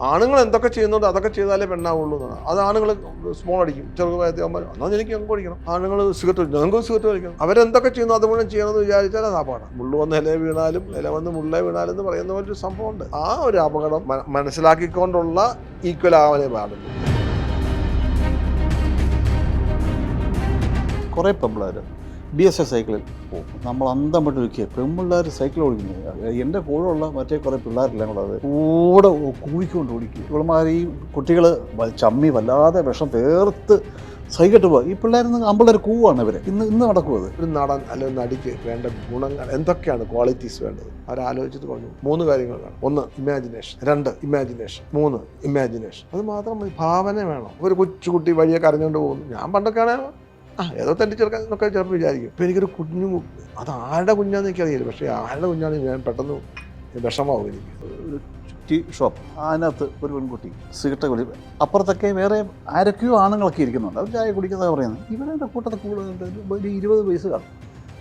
ആണുങ്ങൾ എന്തൊക്കെ ചെയ്യുന്നുണ്ട് അതൊക്കെ ചെയ്താലേ പെണ്ണാവുള്ളൂ എന്നാണ്. അത് ആണുങ്ങൾ സ്മോൾ അടിക്കും, ചെറുതായിട്ട് എന്നാൽ എനിക്ക് അങ്ങ് പഠിക്കണം. ആണുങ്ങൾ സിഗരറ്റ് വലിക്കണം, ഞങ്ങൾക്ക് സിഗരറ്റ് വലിക്കണം. അവരെന്തൊക്കെ ചെയ്യുന്നു അത് മുഴുവൻ ചെയ്യണമെന്ന് വിചാരിച്ചാൽ അത് അപകടം. മുള്ളു വന്ന് ഇല വീണാലും ഇല വന്ന് മുള്ള വീണാലും എന്ന് പറയുന്ന പോലൊരു സംഭവമുണ്ട്. ആ ഒരു അപകടം മനസ്സിലാക്കിക്കൊണ്ടുള്ള ഈക്വൽ ആവാനേ പാടുള്ളൂ. കുറേ പെമ്പിള്ളേർ BSA സൈക്കിളിൽ പോകും. നമ്മൾ അന്തം വിട്ട് നിൽക്കുക, പെമ്പിള്ളേർ സൈക്കിൾ ഓടിക്കുന്നത്. എൻ്റെ കൂടെയുള്ള മറ്റേ കുറേ പിള്ളേരെല്ലാം കൂടെ അത് കൂടെ കൂവിക്കൊണ്ട് ഓടിക്കും. ഇവളുമാർ ഈ കുട്ടികൾ ചമ്മി വല്ലാതെ വിഷം തീർത്ത് സൈക്കിട്ട് പോകുക. ഈ പിള്ളേരിന്ന് ആമ്പിള്ളേർ കൂവാണ് ഇവർ. ഇന്ന് നടക്കും അത്. ഒരു നടൻ അല്ലെങ്കിൽ നടിക്ക് വേണ്ട ഗുണങ്ങൾ എന്തൊക്കെയാണ്, ക്വാളിറ്റീസ് വേണ്ടത് അവരാലോചിച്ചിട്ട് പറഞ്ഞു. 3 കാര്യങ്ങളാണ്. 1 ഇമാജിനേഷൻ, 2 ഇമാജിനേഷൻ, 3 ഇമാജിനേഷൻ. അത് മാത്രം മതി. ഭാവന വേണം. ഒരു കൊച്ചുകുട്ടി വഴിയെ കരഞ്ഞുകൊണ്ട് പോകുന്നു. ഞാൻ പണ്ടൊക്കെയാണ് ഏതോ തൻ്റെ ചെറുക്കാൻ എന്നൊക്കെ ചിലപ്പോൾ വിചാരിക്കും. ഇപ്പം എനിക്കൊരു കുഞ്ഞു, അത് ആരുടെ കുഞ്ഞാന്ന് എനിക്കറിയില്ല, പക്ഷേ ആരുടെ കുഞ്ഞാണെന്ന് ഞാൻ പെട്ടെന്ന് വിഷമാവും. എനിക്ക് ഒരു ടീ ഷോപ്പ്, അതിനകത്ത് ഒരു പെൺകുട്ടി സിഗരറ്റ് കുടി, അപ്പുറത്തൊക്കെ വേറെ ആരൊക്കെയോ ആണുങ്ങളൊക്കെ ഇരിക്കുന്നുണ്ട്. അവർ ചായ കുടിക്കുന്നതാണ് പറയുന്നത്. ഇവരുടെ കൂട്ടത്തിൽ കൂടുതൽ ഒരു 20 വയസ്സ് കാണും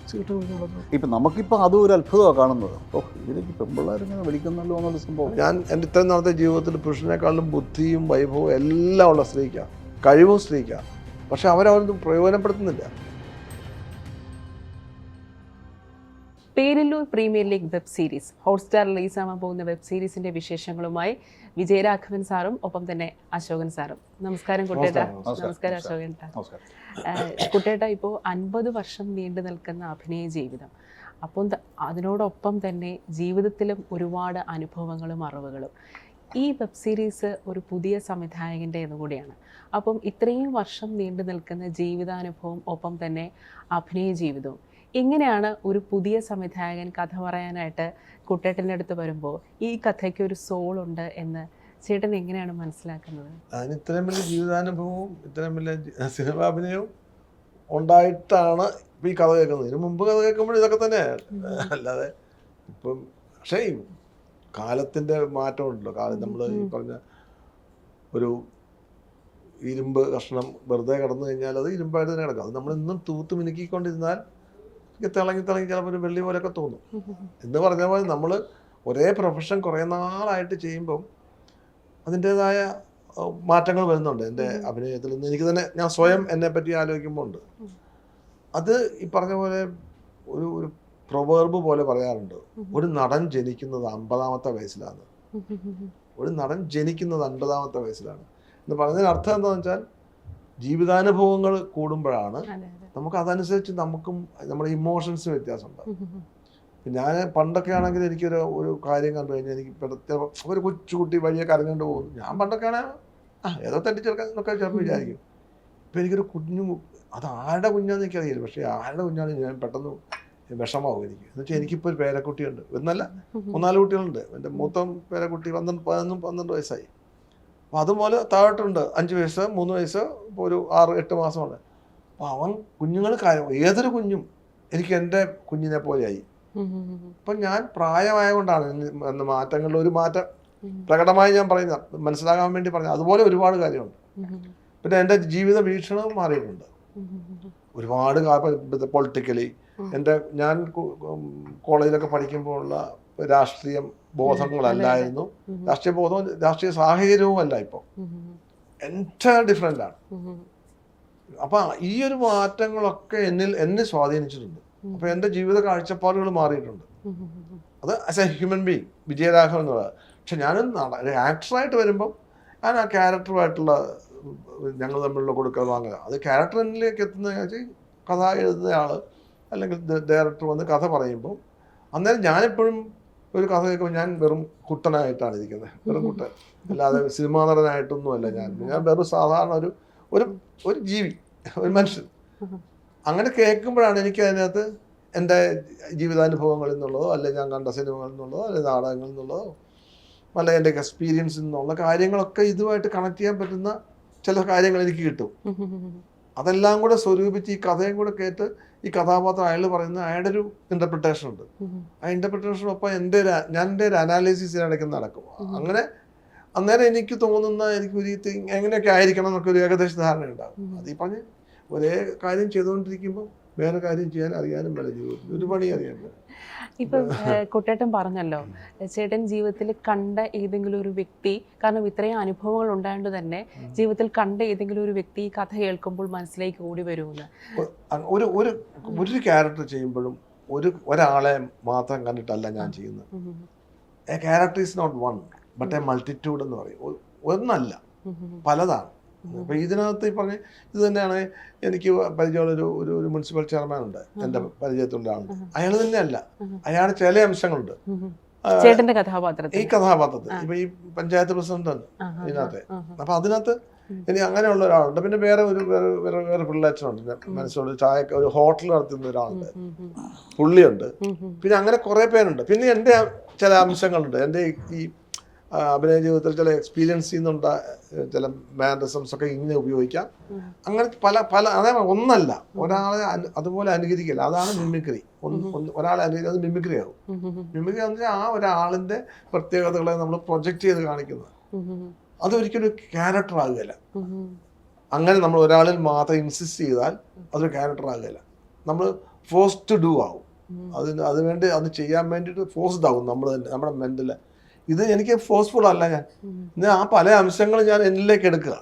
സിഗരറ്റ് കുടിക്കുന്നത്. ഇപ്പം നമുക്കിപ്പോൾ അതും ഒരു അത്ഭുതമാണ് കാണുന്നത്. ഇതിലേക്ക് പെൺപിള്ളേരിങ്ങനെ വിളിക്കുന്നല്ലോ എന്നുള്ള സംഭവം. ഞാൻ എൻ്റെ ഇത്രയും നാളത്തെ ജീവിതത്തിൽ പുരുഷനേക്കാളും ബുദ്ധിയും വൈഭവവും എല്ലാം ഉള്ള സ്ത്രീക്കാണ്, കഴിവും സ്ത്രീക്കാണ്. പക്ഷെ അവരവരൊന്നും പ്രയോജനപ്പെടുത്തുന്നില്ല. Perilloor premier league web series Hotstar റിലീസാവാൻ പോകുന്ന വെബ് സീരീസിന്റെ വിശേഷങ്ങളുമായി വിജയരാഘവൻ സാറും ഒപ്പം തന്നെ അശോകൻ സാറും. നമസ്കാരം കുട്ടേട്ട. നമസ്കാരം അശോകൻ. കുട്ടേട്ട, ഇപ്പോൾ 50 വർഷം നീണ്ടു നിൽക്കുന്ന അഭിനയ ജീവിതം. അപ്പോൾ അതിനോടൊപ്പം തന്നെ ജീവിതത്തിലും ഒരുപാട് അനുഭവങ്ങളും അറിവുകളും. ഈ വെബ് സീരീസ് ഒരു പുതിയ സംവിധായകൻ്റെ എന്നുകൂടിയാണ്. അപ്പം ഇത്രയും വർഷം നീണ്ടു നിൽക്കുന്ന ജീവിതാനുഭവം ഒപ്പം തന്നെ അഭിനയ ജീവിതവും, എങ്ങനെയാണ് ഒരു പുതിയ സംവിധായകൻ കഥ പറയാനായിട്ട് കുട്ടേട്ടൻ്റെ അടുത്ത് വരുമ്പോൾ ഈ കഥയ്ക്ക് ഒരു സോളുണ്ട് എന്ന് ചേട്ടൻ എങ്ങനെയാണ് മനസ്സിലാക്കുന്നത്? അതിന് ഇത്രയും വലിയ ജീവിതാനുഭവവും ഇത്രയും വലിയ സിനിമാഭിനയവും ഉണ്ടായിട്ടാണ് ഇപ്പം ഈ കഥ കേൾക്കുന്നത്. ഇതിന് മുമ്പ് കഥ കേൾക്കുമ്പോൾ ഇതൊക്കെ തന്നെയാണ്. അല്ലാതെ ഇപ്പം പക്ഷേ കാലത്തിൻ്റെ മാറ്റമുണ്ടല്ലോ. കാലം നമ്മൾ ഈ പറഞ്ഞ ഒരു ഇരുമ്പ് കഷ്ണം വെറുതെ കിടന്നു കഴിഞ്ഞാൽ അത് ഇരുമ്പായിട്ട് തന്നെ കിടക്കും. അത് നമ്മൾ ഇന്നും തൂത്ത് മിനുക്കിക്കൊണ്ടിരുന്നാൽ തിളങ്ങി ചിലപ്പോൾ ഒരു വെള്ളി പോലെയൊക്കെ തോന്നും. എന്ന് പറഞ്ഞ പോലെ നമ്മൾ ഒരേ പ്രൊഫഷൻ കുറേ നാളായിട്ട് ചെയ്യുമ്പം അതിൻ്റേതായ മാറ്റങ്ങൾ വരുന്നുണ്ട് എൻ്റെ അഭിനയത്തിൽ നിന്ന്. എനിക്ക് തന്നെ ഞാൻ സ്വയം എന്നെ പറ്റി ആലോചിക്കുമ്പോൾ ഉണ്ട്. അത് ഈ പറഞ്ഞ പോലെ ഒരു പ്രൊവേർബ് പോലെ പറയാറുണ്ട്, ഒരു നടൻ ജനിക്കുന്നത് 50-ാമത്തെ വയസ്സിലാണ്. ഒരു നടൻ ജനിക്കുന്നത് 50-ാമത്തെ വയസ്സിലാണ് എന്ന് പറഞ്ഞതിന് അർത്ഥം എന്താണെന്ന് വെച്ചാൽ ജീവിതാനുഭവങ്ങൾ കൂടുമ്പോഴാണ് നമുക്ക് അതനുസരിച്ച് നമുക്കും നമ്മുടെ ഇമോഷൻസ് വ്യത്യാസം ഉണ്ടാകും. ഞാൻ പണ്ടൊക്കെ ആണെങ്കിൽ ഒരു കാര്യം കണ്ടു കഴിഞ്ഞാൽ എനിക്ക് ഒരു കൊച്ചുകുട്ടി വഴിയെ കരഞ്ഞുകൊണ്ട് പോകുന്നു. ഞാൻ പണ്ടൊക്കെ ഏതോ തൻ്റെ ചെറുക്കാൻ എന്നൊക്കെ ചിലപ്പോൾ വിചാരിക്കും. ഇപ്പം എനിക്കൊരു കുഞ്ഞു, അത് ആരുടെ കുഞ്ഞാന്ന് എനിക്കറിയില്ല, പക്ഷേ ആരുടെ കുഞ്ഞാണ് ഞാൻ പെട്ടെന്ന് വിഷമാവും എനിക്ക്. എന്ന് വെച്ചാൽ എനിക്കിപ്പോൾ ഒരു പേരക്കുട്ടിയുണ്ട്. എന്നല്ല 3-4 കുട്ടികളുണ്ട്. എൻ്റെ മൂത്ത പേരക്കുട്ടി 12 വയസ്സായി. അപ്പോൾ അതുപോലെ താഴോട്ടുണ്ട് 5 വയസ്സ്, 3 വയസ്സ്, ഇപ്പോൾ ഒരു 6-8 മാസമാണ്. അപ്പോൾ അവൻ കുഞ്ഞുങ്ങൾ ഏതൊരു കുഞ്ഞും എനിക്ക് എൻ്റെ കുഞ്ഞിനെ പോലെയായി. അപ്പം ഞാൻ പ്രായമായതുകൊണ്ടാണ് മാറ്റങ്ങളിൽ ഒരു മാറ്റം പ്രകടമായി ഞാൻ പറയുന്ന മനസ്സിലാകാൻ വേണ്ടി പറഞ്ഞു. അതുപോലെ ഒരുപാട് കാര്യമുണ്ട്. പിന്നെ എൻ്റെ ജീവിത വീക്ഷണവും മാറിയിട്ടുണ്ട് ഒരുപാട്. പൊളിറ്റിക്കലി ഞാൻ കോളേജിലൊക്കെ പഠിക്കുമ്പോൾ ഉള്ള രാഷ്ട്രീയ ബോധങ്ങളല്ലായിരുന്നു. രാഷ്ട്രീയ ബോധവും രാഷ്ട്രീയ സാഹചര്യവും അല്ല ഇപ്പോൾ. എൻറ്റയർ ഡിഫറെൻ്റ് ആണ്. അപ്പം ഈ ഒരു മാറ്റങ്ങളൊക്കെ എന്നെ സ്വാധീനിച്ചിട്ടുണ്ട്. അപ്പം എൻ്റെ ജീവിത കാഴ്ചപ്പാടുകൾ മാറിയിട്ടുണ്ട്. അത് as A human being Vijayaraghavan എന്നുള്ളത്. പക്ഷെ ഞാനും ആക്ടറായിട്ട് വരുമ്പം ഞാൻ ആ ക്യാരക്ടറുമായിട്ടുള്ള ഞങ്ങൾ തമ്മിലുള്ള കൊടുക്കൽ വാങ്ങുക, അത് ക്യാരക്ടറിലേക്ക് എത്തുന്ന കഥ എഴുതുന്ന ആൾ അല്ലെങ്കിൽ ഡയറക്ടർ വന്ന് കഥ പറയുമ്പോൾ അന്നേരം ഞാനെപ്പോഴും ഒരു കഥ കേൾക്കുമ്പോൾ ഞാൻ വെറും കുട്ടനായിട്ടാണ് ഇരിക്കുന്നത്. വെറും കുട്ടൻ, അല്ലാതെ സിനിമാ നടനായിട്ടൊന്നുമല്ല. ഞാൻ വെറും സാധാരണ ഒരു ജീവി, ഒരു മനുഷ്യൻ. അങ്ങനെ കേൾക്കുമ്പോഴാണ് എനിക്ക് അതിനകത്ത് എൻ്റെ ജീവിതാനുഭവങ്ങളിൽ നിന്നുള്ളതോ അല്ലെങ്കിൽ ഞാൻ കണ്ട സിനിമകളിൽ നിന്നുള്ളതോ അല്ലെങ്കിൽ നാടകങ്ങളിൽ നിന്നുള്ളതോ അല്ലെങ്കിൽ എൻ്റെ എക്സ്പീരിയൻസിൽ നിന്നുള്ള കാര്യങ്ങളൊക്കെ ഇതുമായിട്ട് കണക്ട് ചെയ്യാൻ പറ്റുന്ന ചില കാര്യങ്ങൾ എനിക്ക് കിട്ടും. അതെല്ലാം കൂടെ സ്വരൂപിച്ച് ഈ കഥയും കൂടെ കേട്ട് ഈ കഥാപാത്രം അയാൾ പറയുന്ന അയാളുടെ ഒരു ഇൻ്റർപ്രിട്ടേഷൻ ഉണ്ട്. ആ ഇൻ്റർപ്രിട്ടേഷനൊപ്പം ഞാൻ എൻ്റെ ഒരു അനാലിസിസ് ഇടയ്ക്ക് നടക്കും. അങ്ങനെ അന്നേരം എനിക്ക് തോന്നുന്ന എനിക്കൊരു എങ്ങനെയൊക്കെ ആയിരിക്കണം എന്നൊക്കെ ഒരു ഏകദേശ ധാരണ ഉണ്ടാകും. അത് ഈ പറഞ്ഞ് ഒരേ കാര്യം ചെയ്തുകൊണ്ടിരിക്കുമ്പോൾ വേറെ കാര്യം ചെയ്യാൻ അറിയാനും പല ജീവിതത്തിൽ ഒരു പണി അറിയാൻ പറ്റും. ഇപ്പം കുട്ടേട്ടൻ പറഞ്ഞല്ലോ, ചേട്ടൻ ജീവിതത്തിൽ കണ്ട ഏതെങ്കിലും ഒരു വ്യക്തി, കാരണം ഇത്രയും അനുഭവങ്ങൾ ഉണ്ടായതുകൊണ്ട് തന്നെ ജീവിതത്തിൽ കണ്ട ഏതെങ്കിലും ഒരു വ്യക്തി ഈ കഥ കേൾക്കുമ്പോൾ മനസ്സിലേക്ക് ഓടി വരുമെന്ന്. ഒരു ക്യാരക്ടർ ചെയ്യുമ്പോഴും ഒരാളെ മാത്രം കണ്ടിട്ടല്ല ഞാൻ ചെയ്യുന്നത്. A character is not one but a multitude എന്ന് പറയും. ഒന്നല്ല, പലതാണ്. അപ്പൊ ഇതിനകത്ത് ഈ പറഞ്ഞ ഇത് തന്നെയാണ്. എനിക്ക് പരിചയമുള്ള ഒരു മുനിസിപ്പൽ ചെയർമാൻ ഉണ്ട്, എൻ്റെ പരിചയത്തിലുള്ള ആളുണ്ട്. അയാൾ തന്നെയല്ല, അയാൾ ചില അംശങ്ങളുണ്ട് ചേട്ടന്റെ കഥാപാത്രത്തിൽ, ഈ കഥാപാത്രത്തിൽ. ഇപ്പൊ ഈ പഞ്ചായത്ത് പ്രസിഡന്റ് ആണ് ഇതിനകത്ത്. അപ്പൊ അതിനകത്ത് ഇനി അങ്ങനെയുള്ള ഒരാളുണ്ട്. പിന്നെ വേറെ പിള്ളേച്ചനുണ്ട്, മനസ്സിലുള്ള ചായ ഒരു ഹോട്ടൽ നടത്തുന്ന ഒരാളുണ്ട്, പുള്ളിയുണ്ട്. പിന്നെ അങ്ങനെ കുറെ പേരുണ്ട്. പിന്നെ എൻ്റെ ചില അംശങ്ങളുണ്ട്. എൻ്റെ ഈ അഭിനയ ജീവിതത്തിൽ ചില എക്സ്പീരിയൻസ് ചെയ്യുന്നുണ്ട്, ചില മാനറിസംസ് ഒക്കെ ഇങ്ങനെ ഉപയോഗിക്കാം. അങ്ങനെ പല അതേ ഒന്നല്ല, ഒരാളെ അതുപോലെ അനുകരിക്കില്ല. അതാണ് മിമിക്രി. ഒരാളെ അനുകരിക്കുക, അത് മിമിക്രി ആവും. മിമിക്രി എന്ന് വെച്ചാൽ ആ ഒരാളിന്റെ പ്രത്യേകതകളെ നമ്മൾ പ്രൊജക്റ്റ് ചെയ്ത് കാണിക്കുന്നത്. അതൊരിക്കലും ക്യാരക്ടർ ആകുകയില്ല. അങ്ങനെ നമ്മൾ ഒരാളിൽ മാത്രം ഇൻസിസ്റ്റ് ചെയ്താൽ അതൊരു ക്യാരക്ടർ ആകുകയില്ല. നമ്മൾ ഫോഴ്സ് ടു ഡു ആവും. അതിനുവേണ്ടി അത് ചെയ്യാൻ വേണ്ടിയിട്ട് ഫോഴ്സ്ഡ് ആവും നമ്മൾ തന്നെ, നമ്മുടെ മെന്റല്. ഇത് എനിക്ക് ഫോഴ്സ്ഫുൾ അല്ല. ഞാൻ ആ പല അംശങ്ങളും ഞാൻ എന്നിലേക്ക് എടുക്കുക,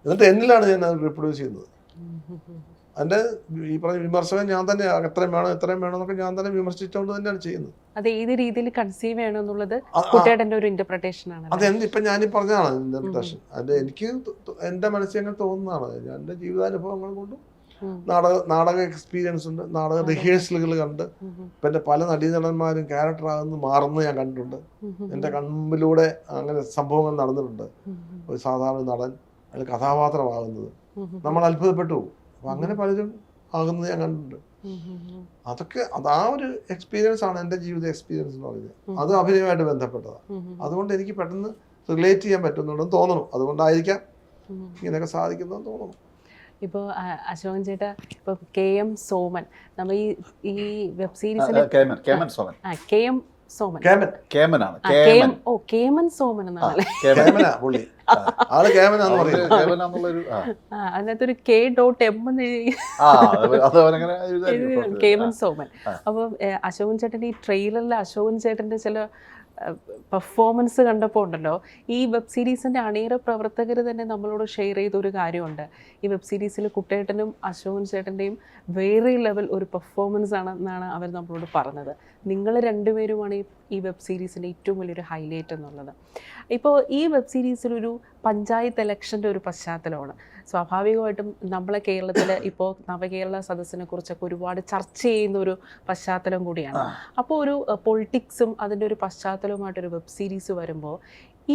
എന്നിട്ട് എന്നിലാണ് ഞാൻ അത് റിപ്രൊഡ്യൂസ് ചെയ്യുന്നത്. അതിന്റെ ഈ പറഞ്ഞ വിമർശകൻ ഞാൻ തന്നെ, എത്രയും വേണം എന്നൊക്കെ ഞാൻ തന്നെ വിമർശിച്ചുകൊണ്ട് തന്നെയാണ് ചെയ്യുന്നത്. അത് ഏത് രീതിയിൽ കൺസീവ് ചെയ്യണം എന്നുള്ളത് കുട്ടേട്ടന്റെ ഒരു ഇന്റർപ്രിട്ടേഷൻ ആണ്. അത് ഇപ്പൊ ഞാനീ പറഞ്ഞതാണ് ഇന്റർപ്രിട്ടേഷൻ. അത് എനിക്ക് എന്റെ മനസ്സിൽ അങ്ങനെ തോന്നുന്നതാണ്. ഞാൻ എൻ്റെ ജീവിതാനുഭവങ്ങൾ കൊണ്ടും നാടക എക്സ്പീരിയൻസ് ഉണ്ട്, നാടക റിഹേഴ്സലുകൾ കണ്ട്. ഇപ്പം എൻ്റെ പല നടീനടന്മാരും ക്യാരക്ടർ ആകുന്ന മാറുന്നത് ഞാൻ കണ്ടിട്ടുണ്ട്. എൻ്റെ കണ്ണിലൂടെ അങ്ങനെ സംഭവങ്ങൾ നടന്നിട്ടുണ്ട്. ഒരു സാധാരണ നടൻ അതിൽ കഥാപാത്രമാകുന്നത് നമ്മൾ അത്ഭുതപ്പെട്ടു പോകും. അപ്പം അങ്ങനെ പലരും ആകുന്നത് ഞാൻ കണ്ടിട്ടുണ്ട്. അതൊക്കെ ആ ഒരു എക്സ്പീരിയൻസ് ആണ് എൻ്റെ ജീവിത എക്സ്പീരിയൻസ് എന്ന് പറയുന്നത്. അത് അഭിനയമായിട്ട് ബന്ധപ്പെട്ടതാണ്. അതുകൊണ്ട് എനിക്ക് പെട്ടെന്ന് റിലേറ്റ് ചെയ്യാൻ പറ്റുന്നുണ്ടെന്ന് തോന്നണം. അതുകൊണ്ടായിരിക്കാം ഇങ്ങനെയൊക്കെ സാധിക്കുന്നതെന്ന് തോന്നുന്നു. ഇപ്പോൾ അശോകൻ ചേട്ടാ, ഇപ്പോൾ KM സോമൻ, നമ്മൾ ഈ വെബ് സീരീസിൽ കേമൻ സോമൻ അതിനകത്തൊരു K.M കേമൻ സോമൻ. അപ്പോൾ അശോകൻ ചേട്ടൻ്റെ ഈ ട്രെയിലറിൽ അശോകൻ ചേട്ടൻ്റെ ചില പെർഫോമൻസ് കണ്ടപ്പോൾ ഉണ്ടല്ലോ, ഈ വെബ് സീരീസിൻ്റെ അണിയറ പ്രവർത്തകർ തന്നെ നമ്മളോട് ഷെയർ ചെയ്തൊരു കാര്യമുണ്ട്. ഈ വെബ് സീരീസിൽ കുട്ടേട്ടനും അശോകൻ ചേട്ടൻ്റെയും വേറെ ലെവൽ ഒരു പെർഫോമൻസ് ആണെന്നാണ് അവർ നമ്മളോട് പറഞ്ഞത്. നിങ്ങൾ രണ്ടുപേരുമാണ് ഈ വെബ് സീരീസിൻ്റെ ഏറ്റവും വലിയൊരു ഹൈലൈറ്റ് എന്നുള്ളത്. ഇപ്പോൾ ഈ വെബ് സീരീസിലൊരു പഞ്ചായത്ത് ഇലക്ഷൻ്റെ ഒരു പശ്ചാത്തലമാണ്. സ്വാഭാവികമായിട്ടും നമ്മളെ കേരളത്തിൽ ഇപ്പോൾ നവകേരള സദസ്സിനെ കുറിച്ചൊക്കെ ഒരുപാട് ചർച്ച ചെയ്യുന്ന ഒരു പശ്ചാത്തലം കൂടിയാണ്. അപ്പോൾ ഒരു പൊളിറ്റിക്സും അതിൻ്റെ ഒരു പശ്ചാത്തലവുമായിട്ടൊരു വെബ് സീരീസ് വരുമ്പോൾ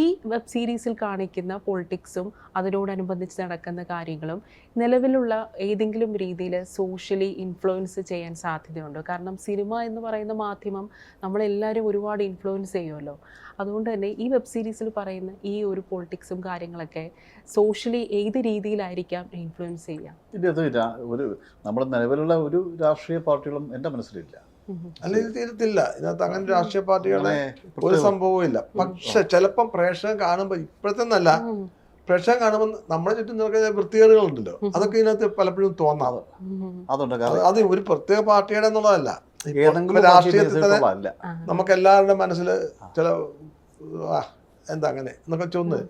ഈ വെബ് സീരീസിൽ കാണിക്കുന്ന പൊളിറ്റിക്സും അതിനോടനുബന്ധിച്ച് നടക്കുന്ന കാര്യങ്ങളും നിലവിലുള്ള ഏതെങ്കിലും രീതിയിൽ സോഷ്യലി ഇൻഫ്ലുവൻസ് ചെയ്യാൻ സാധ്യതയുണ്ടോ? കാരണം സിനിമ എന്ന് പറയുന്ന മാധ്യമം നമ്മളെല്ലാവരും ഒരുപാട് ഇൻഫ്ലുവൻസ് ചെയ്യുമല്ലോ. അതുകൊണ്ട് തന്നെ ഈ വെബ് സീരീസിൽ പറയുന്ന ഈ ഒരു പൊളിറ്റിക്സും കാര്യങ്ങളൊക്കെ സോഷ്യലി ഏത് രീതിയിലായിരിക്കാം ഇൻഫ്ലുവൻസ് ചെയ്യുക? ഒരു നമ്മുടെ നിലവിലുള്ള ഒരു രാഷ്ട്രീയ പാർട്ടികളും എൻ്റെ മനസ്സിലില്ല. അല്ലെങ്കിൽ തീരത്തില്ല. ഇതിനകത്ത് അങ്ങനെ രാഷ്ട്രീയ പാർട്ടികളെ ഒരു സംഭവവും ഇല്ല. പക്ഷെ ചിലപ്പം പ്രേക്ഷകൻ കാണുമ്പോൾ, ഇപ്പോഴത്തെ നല്ല പ്രേക്ഷകൻ കാണുമ്പോൾ നമ്മുടെ ചുറ്റും നിൽക്കുന്ന വൃത്തികേടുകളുണ്ടല്ലോ, അതൊക്കെ ഇതിനകത്ത് പലപ്പോഴും തോന്നാതെ. അത് ഒരു പ്രത്യേക പാർട്ടിയുടെ എന്നുള്ളതല്ല, രാഷ്ട്രീയത്തിൽ തന്നെ നമുക്ക് എല്ലാവരുടെ മനസ്സിൽ ചില എന്താ അങ്ങനെ എന്നൊക്കെ ചൊന്ന്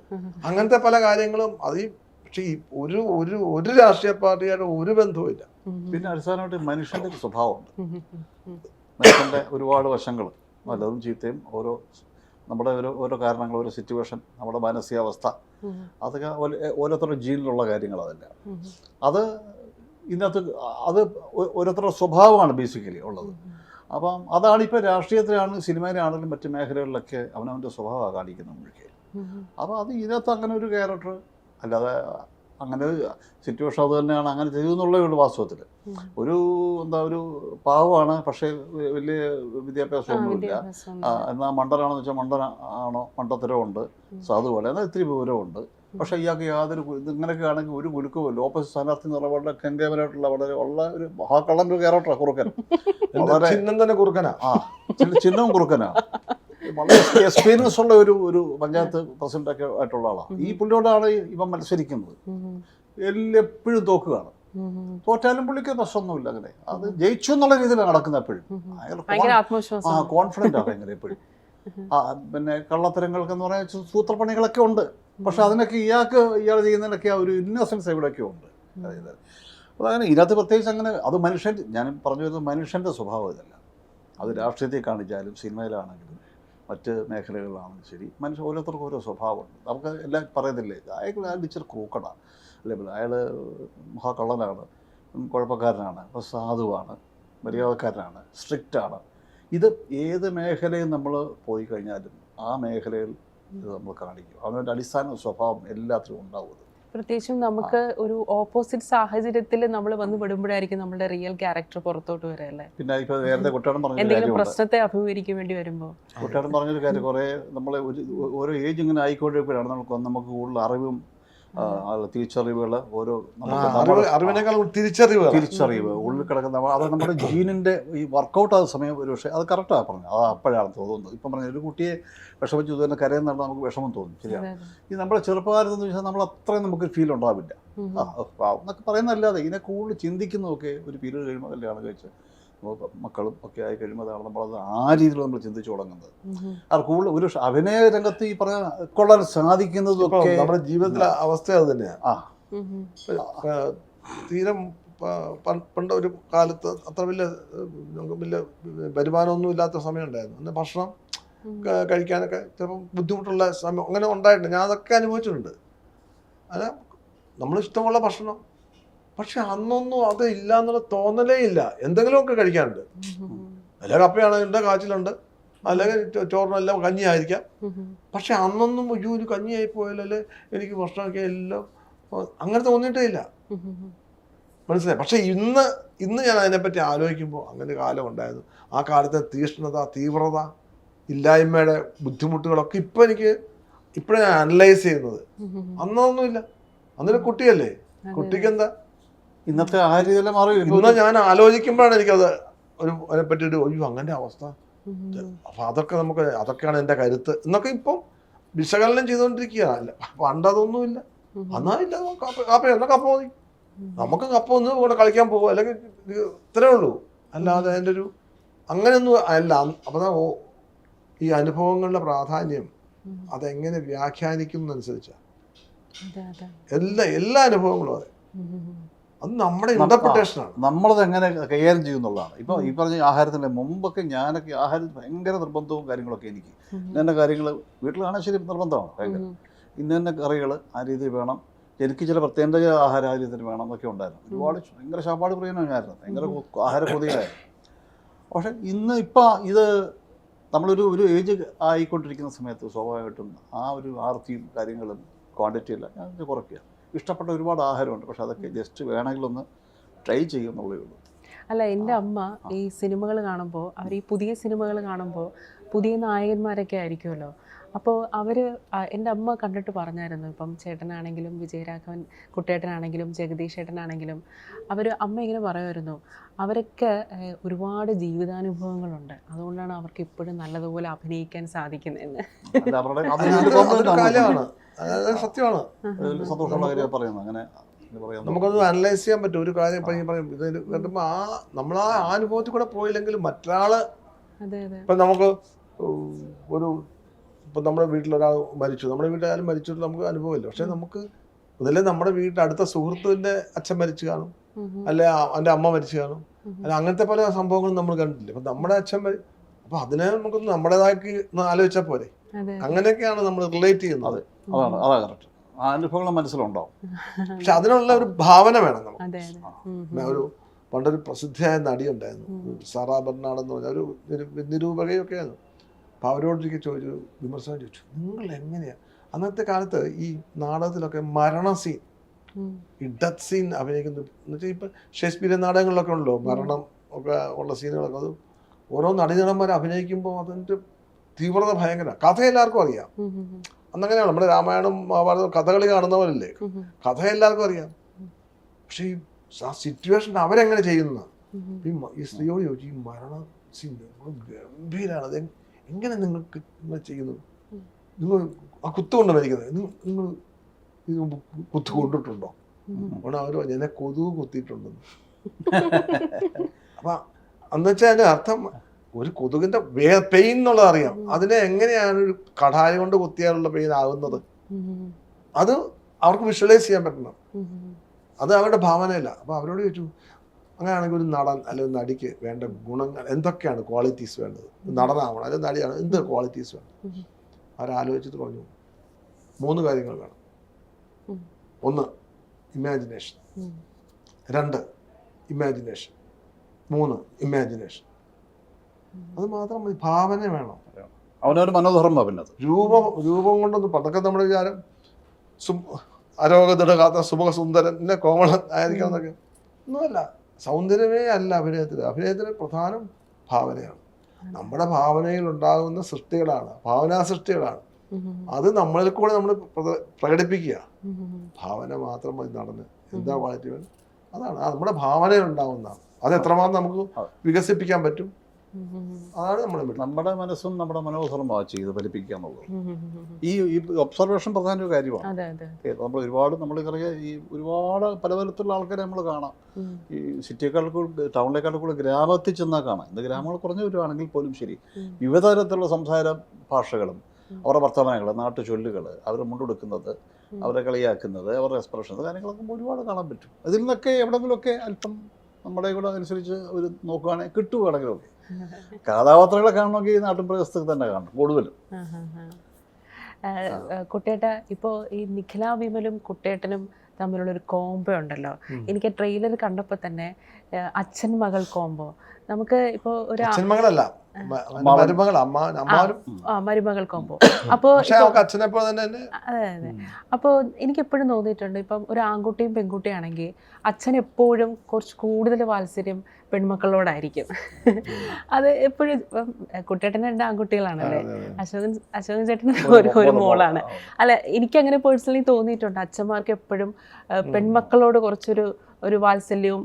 അങ്ങനത്തെ പല കാര്യങ്ങളും അത്. പക്ഷെ ഈ ഒരു രാഷ്ട്രീയ പാർട്ടിയുടെ ഒരു ബന്ധവുമില്ല. പിന്നെ അടിസ്ഥാനമായിട്ട് മനുഷ്യന്റെ സ്വഭാവമുണ്ട്. മനുഷ്യന്റെ ഒരുപാട് വശങ്ങൾ, നല്ലതും ചീത്തയും, നമ്മുടെ ഓരോ കാരണങ്ങൾ, ഓരോ സിറ്റുവേഷൻ, നമ്മുടെ മാനസികാവസ്ഥ, അതൊക്കെ ഓരോരുത്തരുടെ ജീനിലുള്ള കാര്യങ്ങൾ. അതല്ല, അത് ഇതിനകത്ത് ഓരോരുത്തരുടെ സ്വഭാവമാണ് ബേസിക്കലി ഉള്ളത്. അപ്പം അതാണ് ഇപ്പോൾ രാഷ്ട്രീയത്തിലാണെങ്കിലും സിനിമയിലാണെങ്കിലും മറ്റു മേഖലകളിലൊക്കെ അവനവൻ്റെ സ്വഭാവമാണ് കാണിക്കുന്നത് മുഴുക്കെ. അപ്പോൾ അത് ഇതിനകത്ത് അങ്ങനെ ഒരു ക്യാരക്ടർ അല്ലാതെ അങ്ങനെ ഒരു സിറ്റുവേഷൻ അത് തന്നെയാണ് അങ്ങനെ ചെയ്യുന്നുള്ളേ ഉള്ളൂ. വാസ്തവത്തിൽ ഒരു പാവമാണ്, പക്ഷേ വലിയ വിദ്യാഭ്യാസമൊന്നുമില്ല. എന്നാൽ മണ്ടനാണെന്ന് വെച്ചാൽ മണ്ടനാണോ, മണ്ടത്തരമുണ്ട്. സാധുപോലെ എന്നാൽ ഇത്തിരി വിവരമുണ്ട്. പക്ഷേ ഇയാൾക്ക് യാതൊരു ഇങ്ങനെയൊക്കെ ആണെങ്കിൽ ഒരു കുലുക്കുമില്ല. ഓപ്പോസിറ്റ് സ്ഥാനാർത്ഥി എന്നുള്ള വളരെ കെങ്കേമനായിട്ടുള്ള വളരെ ഉള്ള ഒരു മഹാക്കള്ളൻ്റെ ഒരു ക്യാരക്ടറാണ് കുറുക്കൻ. ചിഹ്നവും കുറുക്കനാണ്. വളരെ എക്സ്പീരിയൻസ് ഉള്ള ഒരു പഞ്ചായത്ത് പ്രസിഡന്റൊക്കെ ആയിട്ടുള്ള ആളാണ്. ഈ പുള്ളിയോടാണ് ഇവൻ മത്സരിക്കുന്നത്. എപ്പോഴും തോക്കുകയാണ്. തോറ്റാലും പുള്ളിക്ക് പ്രശ്നമൊന്നുമില്ല. അങ്ങനെ അത് ജയിച്ചു എന്നുള്ള രീതിയിലാണ് നടക്കുന്നത് എപ്പോഴും. ഭയങ്കര ആ ആത്മവിശ്വാസം. കോൺഫിഡൻ്റ് ആണ് ഭയങ്കര എപ്പോഴും. പിന്നെ കള്ളത്തരങ്ങൾക്കെന്ന് പറഞ്ഞാൽ സൂത്രപ്പണികളൊക്കെ ഉണ്ട്. പക്ഷെ അതിനൊക്കെ ഇയാൾ ചെയ്യുന്നതിനൊക്കെ ഒരു ഇന്നസെൻസ് എവിടെയൊക്കെ ഉണ്ട്. അതങ്ങനെ ഇതിനകത്ത് പ്രത്യേകിച്ച് അങ്ങനെ അത് ഞാൻ പറഞ്ഞു വരുന്നത് മനുഷ്യൻ്റെ സ്വഭാവം ഇതല്ല. അത് രാഷ്ട്രീയത്തിൽ കാണിച്ചാലും സിനിമയിലാണെങ്കിലും മറ്റ് മേഖലകളിലാണെങ്കിലും ശരി, മനുഷ്യൻ ഓരോരുത്തർക്കും ഓരോ സ്വഭാവമുണ്ട്. നമുക്ക് എല്ലാം പറയുന്നില്ലേ, അയാൾ ഇച്ചിരി ക്രൂക്കടാണ്, അല്ലെങ്കിൽ അയാൾ മഹാകള്ളനാണ്, കുഴപ്പക്കാരനാണ്, അപ്പോൾ സാധുവാണ്, മര്യാദക്കാരനാണ്, സ്ട്രിക്റ്റാണ്. ഇത് ഏത് മേഖലയിൽ നമ്മൾ പോയി കഴിഞ്ഞാലും ആ മേഖലയിൽ ഇത് നമ്മൾ കാണിക്കും. അവൻ്റെ അടിസ്ഥാന സ്വഭാവം എല്ലാത്തിലും ഉണ്ടാവും. പ്രത്യേകിച്ചും നമുക്ക് ഒരു ഓപ്പോസിറ്റ് സാഹചര്യത്തിൽ നമ്മൾ വന്ന് പെടുമ്പോഴായിരിക്കും നമ്മുടെ റിയൽ ക്യാരക്ടർ പുറത്തോട്ട് വരല്ലേ. പിന്നെ ഇപ്പോൾ നേരത്തെ കുട്ടേടൻ പറഞ്ഞ എന്തെങ്കിലും പ്രശ്നത്തെ അഭിമുഖീകരിക്കാൻ വേണ്ടി വരുമ്പോൾ കുട്ടേടൻ പറഞ്ഞൊരു കാര്യം, കുറേ നമ്മൾ ഓരോ ഏജ് ഇങ്ങനെ ആയിക്കൊണ്ടിരിക്കുമ്പോഴാണ് നമുക്ക് കൂടുതൽ അറിവും തിരിച്ചറിവുകൾ, ഓരോ തിരിച്ചറിവ് ഉള്ളിൽ കിടക്കുന്ന അത് നമ്മുടെ ജീനിൻ്റെ ഈ വർക്കൗട്ട് ആകുന്ന സമയം ഒരു പക്ഷേ അത് കറക്റ്റാണ് പറഞ്ഞത്. അത് അപ്പോഴാണ് തോന്നുന്നത്. ഇപ്പം പറഞ്ഞ ഒരു കുട്ടിയെ വിഷമിച്ചു തന്നെ കരയെന്നാണ് നമുക്ക് വിഷമം തോന്നും. ശരിയാണ്. ഈ നമ്മുടെ ചെറുപ്പകാലത്തെന്ന് വെച്ചാൽ നമ്മൾ അത്രയും നമുക്കൊരു ഫീൽ ഉണ്ടാവില്ല. എന്നൊക്കെ പറയുന്നതല്ലാതെ ഇതിനെ കൂടുതൽ ചിന്തിക്കുന്നതൊക്കെ ഒരു പീരീഡ് കഴിയുമ്പോൾ കല്യാണം കഴിച്ച് മക്കളും ഒക്കെ ആയി കഴിയുമ്പോൾ അതാണ് നമ്മളത് ആ രീതിയിൽ നമ്മൾ ചിന്തിച്ചു തുടങ്ങുന്നത്. അത് കൂടുതൽ ഒരു അഭിനയ രംഗത്ത് ഈ പറഞ്ഞ കൊള്ളാൻ സാധിക്കുന്നതൊക്കെ നമ്മുടെ ജീവിതത്തിലെ അവസ്ഥ അത് തന്നെയാണ്. തീരം പണ്ട് ഒരു കാലത്ത് അത്ര വലിയ വരുമാനമൊന്നും ഇല്ലാത്ത സമയം ഉണ്ടായിരുന്നു. അന്ന് ഭക്ഷണം കഴിക്കാനൊക്കെ ചിലപ്പം ബുദ്ധിമുട്ടുള്ള സമയം അങ്ങനെ ഉണ്ടായിട്ടുണ്ട്. ഞാൻ അതൊക്കെ അനുഭവിച്ചിട്ടുണ്ട്. അല്ല, നമ്മളിഷ്ടമുള്ള ഭക്ഷണം, പക്ഷെ അന്നൊന്നും അത് ഇല്ല എന്നുള്ള തോന്നലേ ഇല്ല. എന്തെങ്കിലുമൊക്കെ കഴിക്കാനുണ്ട്. അല്ല കപ്പയാണെങ്കിൽ കാച്ചിലുണ്ട്, അല്ലെങ്കിൽ ചോറിനെല്ലാം കഞ്ഞി ആയിരിക്കാം. പക്ഷെ അന്നൊന്നും ഒരു കഞ്ഞിയായി പോയാലല്ലേ എനിക്ക് ഭക്ഷണമൊക്കെ എല്ലാം അങ്ങനെ തോന്നിയിട്ടേ ഇല്ല. മനസ്സിലായി. പക്ഷെ ഇന്ന് ഞാൻ അതിനെപ്പറ്റി ആലോചിക്കുമ്പോൾ അങ്ങനെ കാലം ഉണ്ടായിരുന്നു. ആ കാലത്തെ തീഷ്ണത, തീവ്രത, ഇല്ലായ്മയുടെ ബുദ്ധിമുട്ടുകളൊക്കെ ഇപ്പോഴാണ് ഞാൻ അനലൈസ് ചെയ്യുന്നത്. അന്നൊന്നുമില്ല. അന്നൊരു കുട്ടിയല്ലേ, കുട്ടിക്ക് എന്താ ഇന്നത്തെ ആ രീതിയിലും മാറി. ഇന്ന് ഞാൻ ആലോചിക്കുമ്പോഴാണ് എനിക്കത് അതിനെപ്പറ്റി അങ്ങനെ അവസ്ഥ. അപ്പൊ അതൊക്കെയാണ് എൻ്റെ കരുത്ത് എന്നൊക്കെ ഇപ്പം വിശകലനം ചെയ്തുകൊണ്ടിരിക്കുകയല്ല. പണ്ടതൊന്നുമില്ല. അന്നായില്ല, എന്നാ കപ്പ മതി, നമുക്ക് കപ്പ ഒന്ന് ഇവിടെ കളിക്കാൻ പോകും, അല്ലെങ്കിൽ ഇത്രേ ഉള്ളൂ. അല്ലാതെ അതിൻ്റെ അങ്ങനെയൊന്നും അല്ല. അപ്പൊ ഈ അനുഭവങ്ങളുടെ പ്രാധാന്യം അതെങ്ങനെ വ്യാഖ്യാനിക്കുന്നതനുസരിച്ചാണ് എല്ലാ അനുഭവങ്ങളും. അതെ, അത് നമ്മുടെ ഇന്റർപ്രിട്ടേഷനാണ്. നമ്മളത് എങ്ങനെ കൈകാര്യം ചെയ്യുന്നുള്ളതാണ്. ഇപ്പോൾ ഈ പറഞ്ഞ ആഹാരത്തിൻ്റെ മുമ്പൊക്കെ ഞാനൊക്കെ ആഹാരത്തിൽ ഭയങ്കര നിർബന്ധവും കാര്യങ്ങളൊക്കെ എനിക്ക് ഇന്ന കാര്യങ്ങൾ വീട്ടിലാണെങ്കിൽ ശരി നിർബന്ധമാണ് ഭയങ്കര. ഇന്ന കറികൾ ആ രീതിയിൽ വേണം, എനിക്ക് ചില പ്രത്യേക ആഹാര ആ രീതിയിൽ വേണം എന്നൊക്കെ ഉണ്ടായിരുന്നു. ഒരുപാട് ഭയങ്കര ശാപ്പാട് പ്രിയനായിരുന്നു, ഭയങ്കര ആഹാര കൊതിയായിരുന്നു. പക്ഷെ ഇപ്പം ഇത് നമ്മളൊരു ഏജ് ആയിക്കൊണ്ടിരിക്കുന്ന സമയത്ത് സ്വാഭാവികമായിട്ടും ആ ഒരു ആർത്തിയും കാര്യങ്ങളും ക്വാണ്ടിറ്റിയല്ല ഞാൻ കുറയ്ക്കുക. ഇഷ്ടപ്പെട്ട ഒരുപാട് ആഹാരമുണ്ട്, പക്ഷെ അതൊക്കെ ജസ്റ്റ് വേണമെങ്കിലൊന്ന് ട്രൈ ചെയ്യുന്നുള്ളേ ഉള്ളൂ. അല്ല, എൻ്റെ അമ്മ ഈ സിനിമകൾ കാണുമ്പോൾ, അവർ ഈ പുതിയ സിനിമകൾ കാണുമ്പോൾ പുതിയ നായകന്മാരൊക്കെ ആയിരിക്കുമല്ലോ. അപ്പോൾ എൻ്റെ അമ്മ കണ്ടിട്ട് പറഞ്ഞായിരുന്നു, ഇപ്പം ചേട്ടനാണെങ്കിലും വിജയരാഘവൻ കുട്ടേട്ടനാണെങ്കിലും ജഗദീഷ് ചേട്ടനാണെങ്കിലും അമ്മ ഇങ്ങനെ പറയുമായിരുന്നു, അവരൊക്കെ ഒരുപാട് ജീവിതാനുഭവങ്ങളുണ്ട്, അതുകൊണ്ടാണ് അവർക്ക് ഇപ്പോഴും നല്ലതുപോലെ അഭിനയിക്കാൻ സാധിക്കുന്നതെന്ന്. സത്യമാണ്. സന്തോഷമുള്ള കാര്യം പറയുന്നത്. അങ്ങനെ നമുക്കത് അനലൈസ് ചെയ്യാൻ പറ്റും. ഒരു കാര്യം പറയും, ഇത് കേട്ടുമ്പോൾ നമ്മൾ ആ അനുഭവത്തിൽ കൂടെ പോയില്ലെങ്കിലും മറ്റൊരാള് ഇപ്പം നമുക്ക് ഇപ്പം നമ്മുടെ വീട്ടിലൊരാൾ മരിച്ചു, നമ്മുടെ വീട്ടിലായാലും മരിച്ചിട്ട് നമുക്ക് അനുഭവമില്ല. പക്ഷെ നമുക്ക് അതല്ലേ നമ്മുടെ വീട്ടിൽ അടുത്ത സുഹൃത്തിൻ്റെ അച്ഛൻ മരിച്ചു കാണും, അല്ലെ അവൻ്റെ അമ്മ മരിച്ചു കാണും, അല്ല അങ്ങനത്തെ പല സംഭവങ്ങളും നമ്മൾ കണ്ടിട്ടില്ല. അപ്പം നമ്മുടെ അച്ഛൻ അപ്പം അതിനെ നമുക്കൊന്ന് നമ്മുടേതാക്കി ആലോചിച്ചാൽ പോരെ. അങ്ങനെയൊക്കെയാണ് നമ്മൾ റിലേറ്റ് ചെയ്യുന്നത്. അതാ കറക്റ്റ്. ആ അനുഭവങ്ങൾ മനസ്സിലുണ്ടാവും. പക്ഷെ അതിനുള്ള ഒരു ഭാവന വേണം നമുക്ക്. പണ്ടൊരു പ്രസിദ്ധയായ നടിയുണ്ടായിരുന്നു, സാറാ ബെർണാഡ് എന്ന് പറഞ്ഞ ഒരു നിരൂപകയൊക്കെ ആയിരുന്നു. അപ്പോൾ അവരോടൊക്കെ വിമർശനം ചോദിച്ചു, നിങ്ങൾ എങ്ങനെയാണ് അന്നത്തെ കാലത്ത് ഈ നാടകത്തിലൊക്കെ മരണ സീൻ, ഈ ഡെത്ത് സീൻ അഭിനയിക്കുന്നത് എന്ന് വെച്ചാൽ ഇപ്പം ഷേക്സ്പിയർ നാടകങ്ങളിലൊക്കെ ഉണ്ടല്ലോ മരണം ഒക്കെ ഉള്ള സീനുകളൊക്കെ, അത് ഓരോ നടീനടന്മാർ അഭിനയിക്കുമ്പോൾ അതിൻ്റെ തീവ്രത ഭയങ്കര. കഥ എല്ലാവർക്കും അറിയാം. അന്നങ്ങനെയാണ് നമ്മുടെ രാമായണം മഹാഭാരതം കഥകളി കാണുന്ന പോലല്ലേ, കഥ എല്ലാവർക്കും അറിയാം. പക്ഷെ ആ സിറ്റുവേഷൻ അവരെങ്ങനെ ചെയ്യുന്ന ഈ സ്ത്രീയോട് ചോദിച്ചു, ഈ മരണ സീൻ ഗംഭീരമാണ്, അത് എങ്ങനെ നിങ്ങൾക്ക് നിങ്ങൾ ചെയ്യുന്നു, നിങ്ങൾ ആ കുത്തു കൊണ്ട് മരിക്കുന്നത്, നിങ്ങൾ ഇത് കുത്തു കൊണ്ടിട്ടുണ്ടോ, അതുകൊണ്ട് അവർ എന്നെ കൊതുക് കുത്തിയിട്ടുണ്ടെന്ന്. അപ്പം എന്ന് വെച്ചാൽ അതിൻ്റെ അർത്ഥം ഒരു കൊതുകിൻ്റെ പെയിൻ എന്നുള്ളത് അറിയാം. അതിനെ എങ്ങനെയാണ് ഒരു കടായ കൊണ്ട് കുത്തിയാലുള്ള പെയിൻ ആകുന്നത്, അത് അവർക്ക് വിഷ്വലൈസ് ചെയ്യാൻ പറ്റണം. അത് അവരുടെ ഭാവനയല്ല. അപ്പോൾ അവരോട് ചോദിച്ചു, അങ്ങനെയാണെങ്കിൽ ഒരു നടൻ അല്ലെങ്കിൽ ഒരു നടിക്ക് വേണ്ട ഗുണങ്ങൾ എന്തൊക്കെയാണ്, ക്വാളിറ്റീസ് വേണ്ടത്, നടനാവണം അല്ലെങ്കിൽ നടിയാണ്, എന്ത് ക്വാളിറ്റീസ് വേണം? അവരാലോചിച്ചിട്ട് പറഞ്ഞു 3 കാര്യങ്ങൾ വേണം. 1 ഇമാജിനേഷൻ, 2 ഇമാജിനേഷൻ, 3 ഇമാജിനേഷൻ. അത് മാത്രം മതി, ഭാവന വേണം. അവനൊരു മനോധർമ്മ. പിന്നെ രൂപം കൊണ്ടൊന്നും പണ്ടൊക്കെ നമ്മുടെ വിചാരം അരോഗതടകാത്ത സുമുഖസുന്ദരൻ പിന്നെ കോമളൻ ആയിരിക്കണം എന്നൊക്കെ. ഒന്നുമല്ല, സൗന്ദര്യമേ അല്ല അഭിനയത്തിന് പ്രധാനം ഭാവനയാണ്. നമ്മുടെ ഭാവനയിൽ ഉണ്ടാകുന്ന സൃഷ്ടികളാണ് ഭാവനാ സൃഷ്ടികളാണ്. അത് നമ്മളിൽ കൂടെ നമ്മൾ പ്രകടിപ്പിക്കുക. ഭാവന മാത്രം മതി നടന്ന്. എന്താ ക്വാളിറ്റി വേണം? അതാണ് നമ്മുടെ ഭാവനയിൽ ഉണ്ടാവുന്നതാണ്. അത് എത്രമാത്രം നമുക്ക് വികസിപ്പിക്കാൻ പറ്റും, അതാണ് നമ്മുടെ മനസ്സും നമ്മുടെ മനോധർമ്മമാണ് ചെയ്ത് ഫലിപ്പിക്കുക എന്നുള്ളത്. ഈ ഒബ്സർവേഷൻ പ്രധാന ഒരു കാര്യമാണ്. നമ്മൾ നമ്മൾക്കറിയാം, ഈ ഒരുപാട് പലതരത്തിലുള്ള ആൾക്കാരെ നമ്മൾ കാണാം. ഈ സിറ്റിയേക്കാൾ ടൗണിലേക്കാൾ കൂടെ ഗ്രാമത്തിൽ ചെന്നാൽ കാണാം. ഇന്ന് ഗ്രാമങ്ങൾ കുറഞ്ഞു വരുവാണെങ്കിൽ പോലും ശരി, വിവിധ തരത്തിലുള്ള സംസാര ഭാഷകളും അവരുടെ വർത്തമാനങ്ങൾ, നാട്ടു ചൊല്ലുകൾ, അവർ മുണ്ടെടുക്കുന്നത്, അവരെ കളിയാക്കുന്നത്, അവരുടെ എക്സ്പ്രഷൻസ്, കാര്യങ്ങളൊക്കെ ഒരുപാട് കാണാൻ പറ്റും. അതിൽ നിന്നൊക്കെ എവിടെയെങ്കിലുമൊക്കെ അല്പം നമ്മുടെ കൂടെ അനുസരിച്ച് ഒരു നോക്കുകയാണെങ്കിൽ കിട്ടുകയാണെങ്കിലൊക്കെ. കഥാപാത്രങ്ങളെ കാണണമെങ്കിൽ ഈ നാട്ടിൻ പ്രദേശത്ത് തന്നെ കാണണം കൂടുതലും. കുട്ടേട്ട, ഇപ്പോൾ ഈ നിഖില വിമലും കുട്ടേട്ടനും തമ്മിലുള്ളൊരു കോംബോ ഉണ്ടല്ലോ. എനിക്ക് ട്രെയിലർ കണ്ടപ്പോൾ തന്നെ അച്ഛൻ മകൾ കോംബോ, നമുക്ക് ഇപ്പോൾ ഒരു മരുമകൾ കോംബോ. അപ്പോൾ അതെ അതെ. അപ്പോൾ എനിക്ക് എപ്പോഴും തോന്നിയിട്ടുണ്ട്, ഇപ്പം ഒരു ആൺകുട്ടിയും പെൺകുട്ടിയാണെങ്കിൽ അച്ഛൻ എപ്പോഴും കുറച്ച് കൂടുതൽ വാത്സല്യം പെൺമക്കളോടായിരിക്കും. അത് എപ്പോഴും കുട്ടേട്ടന് 2 ആൺകുട്ടികളാണല്ലേ, അശോകൻ ചേട്ടന് ഒരു മോളാണ്. അല്ല, എനിക്കങ്ങനെ പേഴ്സണലി തോന്നിയിട്ടുണ്ട്, അച്ഛന്മാർക്ക് എപ്പോഴും പെൺമക്കളോട് കുറച്ചൊരു വാത്സല്യവും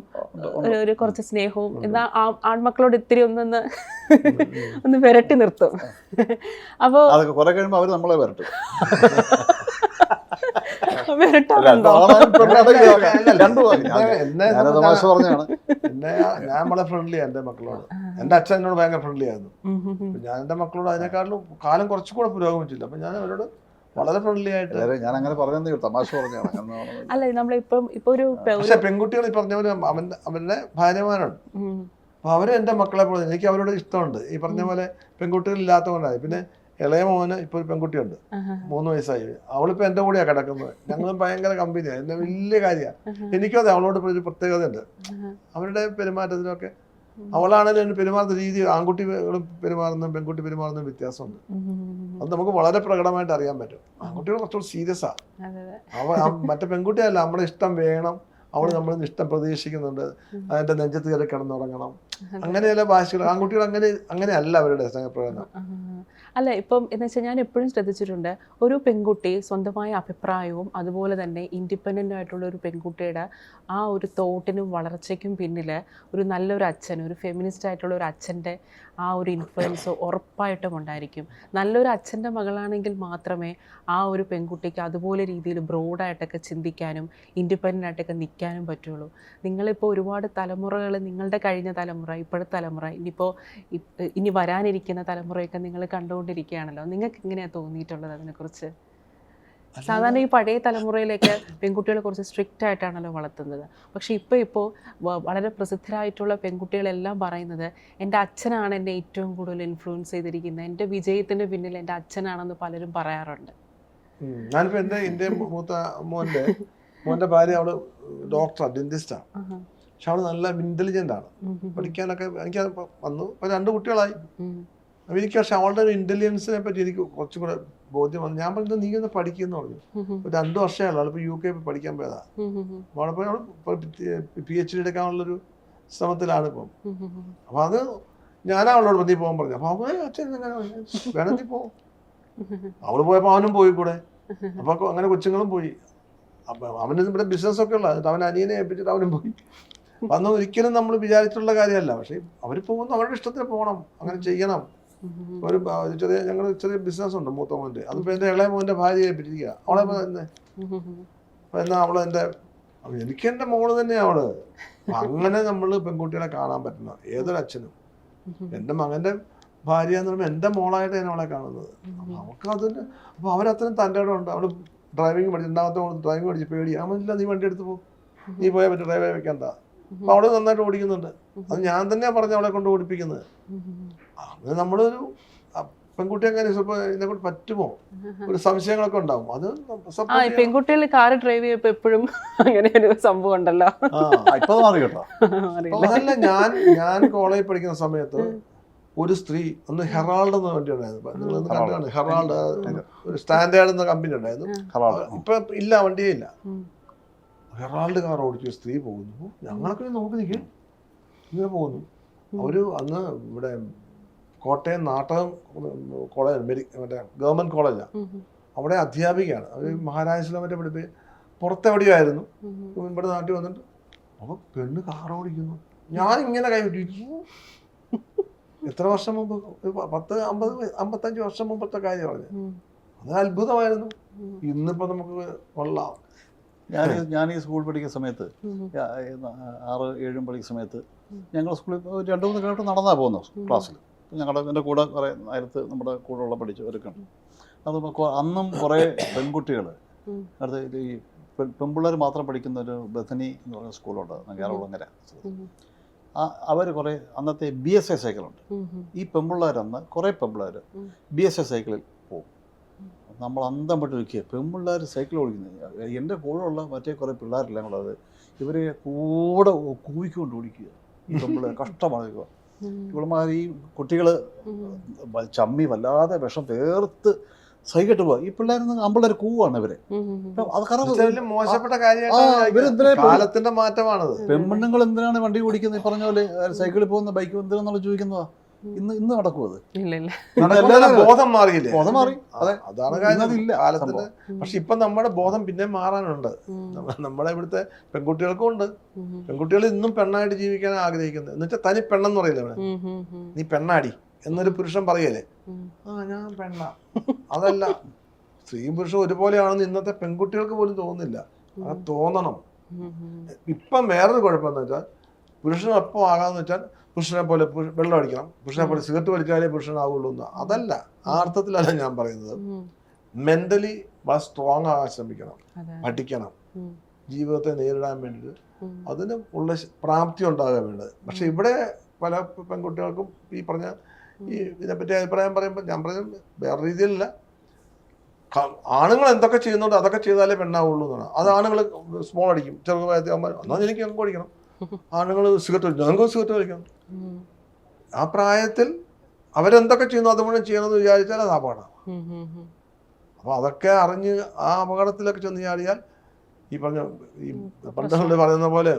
ഒരു കുറച്ച് സ്നേഹവും, എന്നാൽ ആൺമക്കളോട് ഇത്തിരി ഒന്ന് വിരട്ടി നിർത്തും. അപ്പോൾ കുറെ കഴിയുമ്പോൾ അവർ നമ്മളെ വിരട്ടും. ഞാൻ വളരെ ഫ്രണ്ട്ലി എന്റെ മക്കളോട്. എന്റെ അച്ഛൻ എന്നോട് ഭയങ്കര ഫ്രണ്ട്ലി ആയിരുന്നു. ഞാൻ എന്റെ മക്കളോട് അതിനെക്കാളും കാലം കുറച്ചുകൂടെ പുരോഗമിച്ചില്ല. അപ്പൊ ഞാൻ അവരോട് വളരെ ഫ്രണ്ട്ലി ആയിട്ട്. ഞാൻ അങ്ങനെ പറഞ്ഞ തമാശ പറഞ്ഞാണ്. അല്ല, നമ്മളിപ്പം ഇപ്പൊ ഒരു പക്ഷെ പെൺകുട്ടികൾ ഈ പറഞ്ഞ പോലെ അവരുടെ ഭാര്യമാരുണ്ട്. അപ്പൊ അവര് എന്റെ മക്കളെ പോലെ എനിക്ക് അവരോട് ഇഷ്ടമുണ്ട്. ഈ പറഞ്ഞ പോലെ പെൺകുട്ടികൾ ഇല്ലാത്തതുകൊണ്ടായി. പിന്നെ ഇളയ മോന് ഇപ്പൊ ഒരു പെൺകുട്ടിയുണ്ട്, 3 വയസ്സായി. അവളിപ്പോ എന്റെ കൂടെയാ കിടക്കുന്നത്. ഞങ്ങളും ഭയങ്കര കമ്പനിയാണ്. എന്നെ വലിയ കാര്യമാണ്. എനിക്കും അതെ, അവളോട് ഒരു പ്രത്യേകതയുണ്ട്. അവരുടെ പെരുമാറ്റത്തിലൊക്കെ. അവളാണെങ്കിലും എന്നെ പെരുമാറുന്ന രീതി ആൺകുട്ടികളും പെരുമാറുന്നതും പെൺകുട്ടി പെരുമാറുന്നതും വ്യത്യാസമുണ്ട്. അത് നമുക്ക് വളരെ പ്രകടമായിട്ട് അറിയാൻ പറ്റും. ആൺകുട്ടികൾ കുറച്ചുകൂടി സീരിയസാ. മറ്റേ പെൺകുട്ടിയല്ല, നമ്മുടെ ഇഷ്ടം വേണം, അവൾ നമ്മളിൽ നിന്ന് ഇഷ്ടം പ്രതീക്ഷിക്കുന്നുണ്ട്, അതിന്റെ നെഞ്ചത്ത് കയറി കിടന്നുറങ്ങണം, അങ്ങനെയല്ല ഭാഷകൾ. ആൺകുട്ടികൾ അങ്ങനെയല്ല അവരുടെ സ്നേഹപ്രകടനം. അല്ല, ഇപ്പം എന്ന് വെച്ചാൽ ഞാൻ എപ്പോഴും ശ്രദ്ധിച്ചിട്ടുണ്ട്, ഒരു പെൺകുട്ടി സ്വന്തമായ അഭിപ്രായവും അതുപോലെ തന്നെ ഇൻഡിപെൻഡൻ്റ് ആയിട്ടുള്ള ഒരു പെൺകുട്ടിയുടെ ആ ഒരു തോട്ടിനും വളർച്ചയ്ക്കും പിന്നിൽ ഒരു നല്ലൊരു അച്ഛൻ, ഒരു ഫെമിനിസ്റ്റ് ആയിട്ടുള്ള ഒരു അച്ഛൻ്റെ ആ ഒരു ഇൻഫ്ലുവൻസ് ഉറപ്പായിട്ടും ഉണ്ടായിരിക്കും. നല്ലൊരു അച്ഛൻ്റെ മകളാണെങ്കിൽ മാത്രമേ ആ ഒരു പെൺകുട്ടിക്ക് അതുപോലെ രീതിയിൽ ബ്രോഡായിട്ടൊക്കെ ചിന്തിക്കാനും ഇൻഡിപെൻഡൻ്റ് ആയിട്ടൊക്കെ നിൽക്കാനും പറ്റുള്ളൂ. നിങ്ങളിപ്പോൾ ഒരുപാട് തലമുറകൾ, നിങ്ങളുടെ കഴിഞ്ഞ തലമുറ, ഇപ്പോഴത്തെ തലമുറ, ഇനി വരാനിരിക്കുന്ന തലമുറയൊക്കെ നിങ്ങൾ കണ്ടുകൊണ്ടിരിക്കുകയാണല്ലോ. നിങ്ങൾക്ക് എങ്ങനെയാണ് തോന്നിയിട്ടുള്ളത് അതിനെക്കുറിച്ച്? സാധാരണ ഈ പഴയ തലമുറയിലേക്ക് പെൺകുട്ടികളെ കുറച്ച് സ്ട്രിക്റ്റ് ആയിട്ടാണല്ലോ വളർത്തുന്നത്. പക്ഷെ ഇപ്പോൾ വളരെ പ്രസിദ്ധരായിട്ടുള്ള പെൺകുട്ടികളെല്ലാം പറയുന്നത് എൻ്റെ അച്ഛനാണ് എന്നെ ഏറ്റവും കൂടുതൽ ഇൻഫ്ലുവൻസ് ചെയ്തിരിക്കുന്നത്, എൻ്റെ വിജയത്തിൻ്റെ പിന്നിൽ എൻ്റെ അച്ഛനാണെന്ന് പലരും പറയാറുണ്ട്. ഞാനിപ്പോൾ എൻ്റെ മൂത്ത മോൻ്റെ ഭാര്യ, അവള് ഡോക്ടറാണ്, ഡെന്റിസ്റ്റാണ്. പക്ഷെ അവള് നല്ല ഇന്റലിജന്റ് ആണ്, പഠിക്കാനൊക്കെ. എനിക്ക് വന്നു 2 കുട്ടികളായി. എനിക്ക് പക്ഷെ അവളുടെ ഒരു ഇന്റലിജൻസിനെ പറ്റി എനിക്ക് കുറച്ചും കൂടെ ബോധ്യം വന്നു. ഞാൻ പറഞ്ഞത് നീ ഒന്ന് പഠിക്കുമെന്ന് പറഞ്ഞു. 2 വർഷമല്ല, അവളിപ്പോൾ UK പഠിക്കാൻ പോയതാ. അവളിപ്പോൾ PhD എടുക്കാനുള്ളൊരു ശ്രമത്തിലാണ് ഇപ്പം. അപ്പൊ അത് ഞാൻ അവളോട് നീ പോകാൻ പറഞ്ഞു. അപ്പൊ അവൻ അച്ഛൻ വേണം നീ പോ. അവള് പോയപ്പോ അവനും പോയി കൂടെ. അപ്പൊ അങ്ങനെ കൊച്ചുങ്ങളും പോയി. അപ്പൊ അവന് ഇവിടെ ബിസിനസ്സൊക്കെ ഉള്ള, അവൻ അനിയനെ ഏൽപ്പിച്ചിട്ട് അവനും പോയി. അതൊന്നും ഒരിക്കലും നമ്മൾ വിചാരിച്ചിട്ടുള്ള കാര്യമല്ല. പക്ഷെ അവർ പോകുന്നു, അവരുടെ ഇഷ്ടത്തിന് പോകണം, അങ്ങനെ ചെയ്യണം. ഞങ്ങൾ ചെറിയ ബിസിനസ് ഉണ്ട് മൂത്ത മോൻ്റെ. അതിപ്പോ എന്റെ ഇളയ മോന്റെ ഭാര്യ ഏൽപ്പിച്ചിരിക്കുക. അവളെ എന്നാ അവളെ എനിക്ക് എൻ്റെ മോള് തന്നെയാണ് അവള്. അങ്ങനെ നമ്മൾ പെൺകുട്ടികളെ കാണാൻ പറ്റുന്ന ഏതൊരച്ഛനും. എൻ്റെ മകൻ്റെ ഭാര്യ എന്ന് പറയുമ്പോൾ എൻ്റെ മോളായിട്ട് ഞാൻ അവളെ കാണുന്നത്. അവൾക്ക് അതിന് അപ്പോൾ അവരത്രയും തൻ്റെ ഇടം ഉണ്ട്. അവള് ഡ്രൈവിംഗ് പഠിച്ചു, രണ്ടാമത്തെ ഡ്രൈവിംഗ് പഠിച്ച് പേടിയാ. അവനില്ല, നീ വണ്ടി എടുത്ത് പോകും, നീ പോയാൽ പറ്റും, ഡ്രൈവ് വെക്കണ്ട. അപ്പോൾ അവള് നന്നായിട്ട് ഓടിക്കുന്നുണ്ട്. അത് ഞാൻ തന്നെയാണ് പറഞ്ഞ അവളെ കൊണ്ട് ഓടിപ്പിക്കുന്നത്. അങ്ങനെ നമ്മളൊരു പെൺകുട്ടി അങ്ങനെ ഇതിനെ കൊണ്ട് പറ്റുമോ ഒരു സംശയങ്ങളൊക്കെ ഉണ്ടാവും. അത് പെൺകുട്ടികൾ കാർ ഡ്രൈവ് ചെയ്യുമ്പോൾ എപ്പോഴും അങ്ങനെ ഒരു സംഭവം ഉണ്ടല്ലോ. ഇപ്പൊ മാറി കേട്ടോ. അതല്ല, ഞാൻ കോളേജിൽ പഠിക്കുന്ന സമയത്ത് ഒരു സ്ത്രീ ഒന്ന് ഹെറാൾഡ് എന്ന വണ്ടി ഉണ്ടായിരുന്നു. നിങ്ങളൊന്ന് കണ്ടാണ് ഹെറാൾഡ്, ഒരു സ്റ്റാൻഡേർഡ് എന്ന കമ്പനി ഉണ്ടായിരുന്നു. ഇപ്പൊ ഇല്ല, വണ്ടിയേ ഇല്ല. ഹെറാൾഡ് കാർ ഓടിച്ചു സ്ത്രീ പോകുന്നു. ഞങ്ങളൊക്കെ നോക്കി നിൽക്കും, ഇങ്ങനെ പോകുന്നു. അവര് അന്ന് ഇവിടെ കോട്ടയം നാട്ടകം കോളേജ്, മറ്റേ ഗവൺമെന്റ് കോളേജാണ്. അവിടെ അധ്യാപികയാണ്. അവർ മഹാരാഷ്ട്രയിലെ മറ്റേ പഠിപ്പ് പുറത്തെവിടെയായിരുന്നു. ഇവിടെ നാട്ടിൽ വന്നിട്ട് അപ്പോൾ പെണ്ണ് കാർ ഓടിക്കുന്നു. ഞാൻ ഇങ്ങനെ കൈവിട്ടിരിക്കുന്നു. എത്ര വർഷം മുമ്പ്, 50-55 വർഷം മുമ്പത്തെ കാര്യം പറഞ്ഞു. അത് അത്ഭുതമായിരുന്നു. ഇന്നിപ്പോ നമുക്ക് കൊള്ളാം. ഞാൻ ഈ സ്കൂൾ പഠിക്കുന്ന സമയത്ത് 6-7 പഠിക്കുന്ന സമയത്ത് ഞങ്ങൾ സ്കൂളിൽ 2-3 കിലോമീറ്റർ നടന്നാ പോകുന്നത് ക്ലാസ്സിൽ. എൻ്റെ കൂടെ കുറേ നേരത്ത് നമ്മുടെ കൂടെയുള്ള പഠിച്ചവരൊക്കെ ഉണ്ട്. അത് അന്നും കുറേ പെൺകുട്ടികൾ, അടുത്ത് ഈ പെൺപിള്ളേർ മാത്രം പഠിക്കുന്ന ഒരു ബഥനി എന്ന് പറയുന്ന സ്കൂളുണ്ട് കേരളങ്ങര. അവർ കുറേ അന്നത്തെ BSA സൈക്കിളുണ്ട്. ഈ പെൺപിള്ളേരന്ന് കുറേ പെൺപിള്ളേർ BSA സൈക്കിളിൽ പോകും. നമ്മൾ അന്തം പെട്ടിരിക്കുക, പെൺപിള്ളേർ സൈക്കിൾ ഓടിക്കുന്നത്. എൻ്റെ കൂടെയുള്ള മറ്റേ കുറേ പിള്ളേരെല്ലാം കൂടെ അത് ഇവരെ കൂടെ കൂവിക്കൊണ്ട് ഓടിക്കുക. ഈ പെൺപിള്ളേർ കഷ്ടമാണ്. ഇവളുമാർ ഈ കുട്ടികൾ ചമ്മി വല്ലാതെ വിഷം പേർത്ത് സൈക്കിട്ട് പോവാ. ഈ പിള്ളേർ അമ്പിള്ളേർ കൂവാണ് ഇവരെ. മോശപ്പെട്ട കാലത്തിന്റെ മാറ്റമാണത്. പെൺമണ്ണുങ്ങൾ എന്തിനാണ് വണ്ടി ഓടിക്കുന്നത്? പറഞ്ഞ പോലെ സൈക്കിളിൽ പോകുന്ന ബൈക്ക് എന്തിനാന്നുള്ള ചോദിക്കുന്നതാ. ഇന്ന് നടക്കും അത്. ബോധം മാറിയില്ലേ? ബോധം മാറി. അതാണ് കാലത്തിന്റെ. പക്ഷെ ഇപ്പൊ നമ്മുടെ ബോധം പിന്നെ മാറാനുണ്ട്. നമ്മളെ ഇവിടുത്തെ പെൺകുട്ടികൾക്കും ഉണ്ട്. പെൺകുട്ടികൾ ഇന്നും പെണ്ണായിട്ട് ജീവിക്കാൻ ആഗ്രഹിക്കുന്നത്. എന്നുവെച്ചാൽ തനി പെണ്ണെന്ന് പറയില്ലേ, നീ പെണ്ണാടി എന്നൊരു പുരുഷൻ പറയല്ലേ, ഞാൻ പെണ്ണ. അതല്ല, സ്ത്രീയും പുരുഷനും ഒരുപോലെയാണെന്ന് ഇന്നത്തെ പെൺകുട്ടികൾക്ക് പോലും തോന്നുന്നില്ല. അത് തോന്നണം. ഇപ്പം വേറൊരു കുഴപ്പമെന്ന് വെച്ചാൽ പുരുഷനൊപ്പം ആകാന്ന് വെച്ചാൽ പുരുഷനെ പോലെ വെള്ളം അടിക്കണം, പുരുഷനെ പോലെ സിഗരറ്റ് വലിച്ചാലേ പുരുഷനാവുള്ളൂ എന്ന്. അതല്ല, ആ അർത്ഥത്തിലല്ല ഞാൻ പറയുന്നത്. മെന്റലി വളരെ സ്ട്രോങ് ആകാൻ ശ്രമിക്കണം, പഠിക്കണം, ജീവിതത്തെ നേരിടാൻ വേണ്ടിയിട്ട് അതിന് ഉള്ള പ്രാപ്തി ഉണ്ടാകാൻ വേണ്ടത്. പക്ഷെ ഇവിടെ പല പെൺകുട്ടികൾക്കും ഈ പറഞ്ഞ ഈ ഇതിനെപ്പറ്റി അഭിപ്രായം പറയുമ്പോൾ ഞാൻ പറഞ്ഞ വേറെ രീതിയിലല്ല, ആണുങ്ങൾ എന്തൊക്കെ ചെയ്യുന്നുണ്ട് അതൊക്കെ ചെയ്താലേ പെണ്ണാവുള്ളൂ എന്നാണ്. അത് ആണുങ്ങൾ സ്മോൾ അടിക്കും, ചെറുപ്രായത്തിൽ എന്നാൽ എനിക്ക് അങ്ങ് അടിക്കണം. ആണുങ്ങൾ സിഗരറ്റ് വലിക്കും, ഞങ്ങൾക്ക് സിഗരറ്റ് വലിക്കണം. ആ പ്രായത്തിൽ അവരെന്തൊക്കെ ചെയ്യുന്നു അത് മുഴുവൻ ചെയ്യണമെന്ന് വിചാരിച്ചാൽ അത് അപകടമാണ്. അപ്പോൾ അതൊക്കെ അറിഞ്ഞ് ആ അപകടത്തിലൊക്കെ ചെന്ന് ചാടിയാൽ ഈ പറഞ്ഞ ഈ പണ്ടുകൊണ്ട് പറയുന്ന പോലെ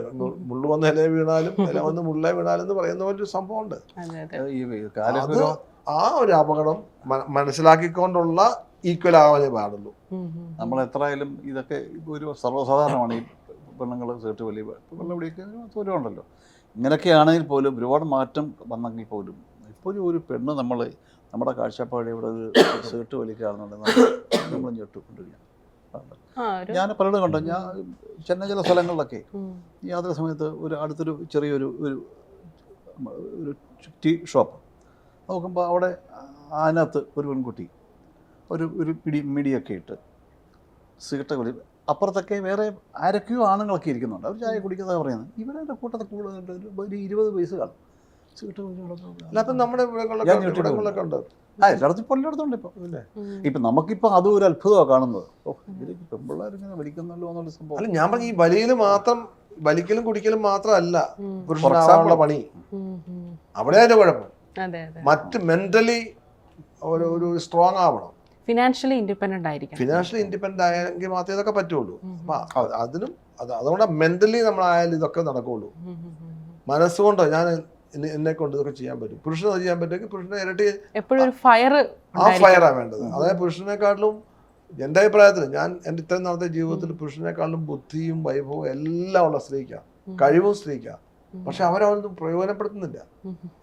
മുള്ളു വന്ന് ഇല വീണാലും ഇല വന്ന് മുള്ളേ വീണാലും എന്ന് പറയുന്ന പോലെ ഒരു സംഭവമുണ്ട്. അത് ആ ഒരു അപകടം മനസ്സിലാക്കിക്കൊണ്ടുള്ള ഈക്വൽ ആവാനേ പാടുള്ളൂ. നമ്മൾ എത്രയായാലും ഇതൊക്കെ ഒരു സർവ്വസാധാരണമാണ്. ഈ പെണ്ണുങ്ങൾ സേർട്ട് വലിയ വെള്ളം പിടിക്കുക തോലുണ്ടല്ലോ. ഇങ്ങനെയൊക്കെയാണെങ്കിൽ പോലും ഒരുപാട് മാറ്റം വന്നെങ്കിൽ പോലും ഇപ്പോഴും ഒരു പെണ്ണ് നമ്മുടെ കാഴ്ചപ്പാട് ഇവിടെ ഒരു സേർട്ട് വലിക്കുകയാണെന്നുണ്ടെങ്കിൽ നമ്മൾ ഞെട്ടുകൊണ്ടിരിക്കുകയാണ്. ഞാൻ പലരും കണ്ടു. ഞാൻ ചെന്നൈ ചില സ്ഥലങ്ങളിലൊക്കെ യാത്ര സമയത്ത് അടുത്തൊരു ചെറിയൊരു ഒരു ടീ ഷോപ്പ് നോക്കുമ്പോൾ അവിടെ അതിനകത്ത് ഒരു പെൺകുട്ടി ഒരു മിടിയൊക്കെ ഇട്ട് സിഗരറ്റ് വലി, അപ്പുറത്തൊക്കെ വേറെ ആരൊക്കെയോ ആണുങ്ങളൊക്കെ ഇരിക്കുന്നുണ്ട്. അവർ ചായ കുടിക്കുന്നതാണ് പറയുന്നത്. ഇവരുടെ കൂട്ടത്തിൽ കൂടുതൽ ഒരു 20 വയസ്സ് കാണും. എല്ലായിടത്തും ഇപ്പോൾ എല്ലായിടത്തുണ്ട്. ഇപ്പം നമുക്കിപ്പോൾ അതും ഒരു അത്ഭുതമാണ് കാണുന്നത്. ഇവർക്ക് പെൺപിള്ളേരിങ്ങനെ വലിക്കുന്നല്ലോ എന്നുള്ള സംഭവം. അല്ല, ഞാൻ പറഞ്ഞ ഈ വലിയല് മാത്രം, വലിക്കലും കുടിക്കലും മാത്രമല്ല പുരുഷനാവാനുള്ള പണി. അവിടെ അതിന്റെ കുഴപ്പം. മറ്റ് മെന്റലി ഒരു സ്ട്രോങ് ആവണം, ഫിനാൻഷ്യലി ഇൻഡിപെൻഡന്റ് ആയിരിക്കണം. ഫിനാൻഷ്യലി ഇൻഡിപെൻഡന്റ് ആയെങ്കിൽ മാത്രമേ ഇതൊക്കെ പറ്റുള്ളൂ. അപ്പൊ അതിനും അതുകൊണ്ട് മെന്റലി നമ്മളായാലും ഇതൊക്കെ നടക്കുള്ളൂ. മനസ്സുകൊണ്ടോ ഞാൻ എന്നെ കൊണ്ട് ഇതൊക്കെ ചെയ്യാൻ പറ്റും. പുരുഷന് ചെയ്യാൻ പറ്റുമെങ്കിൽ പുരുഷനെ ഇരട്ടി എപ്പോഴും ഒരു ഫയറാണ് വേണ്ടത്. അതായത് പുരുഷനെക്കാട്ടിലും എൻ്റെ അഭിപ്രായത്തിൽ എൻ്റെ ഇത്രയും നാളത്തെ ജീവിതത്തിൽ പുരുഷനെക്കാട്ടിലും ബുദ്ധിയും വൈഭവവും എല്ലാം ഉള്ള സ്ത്രീക്കാണ്, കഴിവും സ്ത്രീക്കാണ്. പക്ഷെ അവരതൊന്നും പ്രയോജനപ്പെടുത്തുന്നില്ല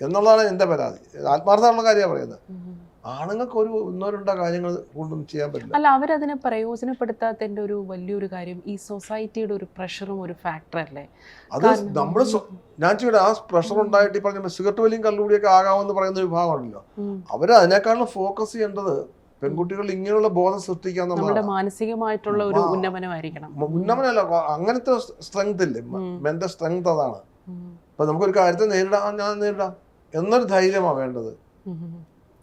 എന്നുള്ളതാണ് എൻ്റെ പരാതി. ആത്മാർത്ഥമുള്ള കാര്യമാണ് പറയുന്നത്. ആണുങ്ങൾക്ക് ഒരു ഒന്നോ രണ്ടോ കാര്യങ്ങൾ കൊണ്ടൊന്നും ചെയ്യാൻ പറ്റില്ല. അല്ല, അവരതിനെ പ്രയോജനപ്പെടുത്താത്തതിൻ്റെ ഒരു വലിയൊരു കാര്യം ഈ സൊസൈറ്റിയുടെ ഒരു പ്രഷറും ഒരു ഫാക്ടർ അല്ലേ? അത് നമ്മൾ ഞാൻ ചെയ്യട്ടെ ആ പ്രഷർ ഉണ്ടായിട്ട് ഈ പറഞ്ഞ സിഗരറ്റ് വലിയും കള്ളുകൂടിയൊക്കെ ആകാമെന്ന് പറയുന്ന വിഭാഗമാണല്ലോ. അവർ അതിനേക്കാളും ഫോക്കസ് ചെയ്യേണ്ടത് പെൺകുട്ടികൾ ഇങ്ങനെയുള്ള ബോധം സൃഷ്ടിക്കാന്നുള്ളതാണ്. മാനസികമായിട്ടുള്ള ഒരു ഉന്നമനമായിരിക്കണം. ഉന്നമനല്ല, അങ്ങനത്തെ സ്ട്രെങ്ത് ഇല്ലേ, മെന്റൽ സ്ട്രെങ്ത് അതാണ്. അപ്പൊ നമുക്കൊരു കാര്യത്തെ ഞാൻ നേരിടാം എന്നൊരു ധൈര്യമാണ് വേണ്ടത്.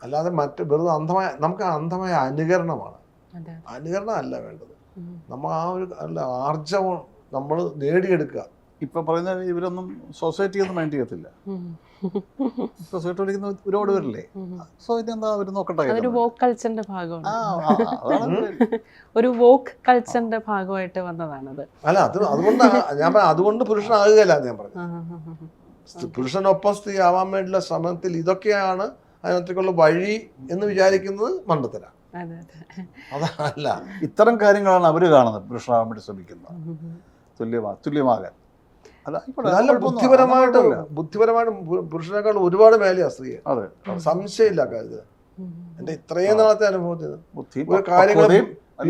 അല്ലാതെ മറ്റ് വെറുതെ അന്ധമായ, നമുക്ക് അന്ധമായ അനുകരണമാണ്. അനുകരണം അല്ല വേണ്ടത്. നമ്മൾ ആ ഒരു ആർജവം നമ്മൾ നേടിയെടുക്കുക. ഇപ്പൊ പറയുന്ന ഇവരൊന്നും സൊസൈറ്റി ഒന്നും മൈൻഡ് ചെയ്യത്തില്ല. സൊസൈറ്റി വിളിക്കുന്ന ഒരുപാട് പേരില്ലേ, സൊസൈറ്റി എന്താ അവർ നോക്കട്ടെ. അതൊരു വോക്ക് കൾച്ചറിന്റെ ഭാഗമാണ്. ഒരു വോക്ക് കൾച്ചറിന്റെ ഭാഗമായിട്ട് വന്നതാണത്. അല്ല, അതുകൊണ്ടാണ് ഞാൻ അതുകൊണ്ട് പുരുഷനാകുകയല്ല ഞാൻ പറഞ്ഞത്. പുരുഷനൊപ്പം സ്ത്രീ ആവാൻ വേണ്ടിയുള്ള ശ്രമത്തിൽ ഇതൊക്കെയാണ് അതിനകത്തേക്കുള്ള വഴി എന്ന് വിചാരിക്കുന്നത് മണ്ടത്തരാണ്. അതല്ല, ഇത്തരം കാര്യങ്ങളാണ് അവർ കാണുന്നത്, പുരുഷനാകാൻ വേണ്ടി ശ്രമിക്കുന്നത്, തുല്യമാകാൻ. നല്ല ബുദ്ധിപരമായിട്ട് പുരുഷനേക്കാൾ ഒരുപാട് മേലെയാ സ്ത്രീയെ, സംശയമില്ല കാര്യത്തിൽ. എന്റെ ഇത്രയും നാളത്തെ അനുഭവത്തിൽ ഒരു കാര്യങ്ങൾ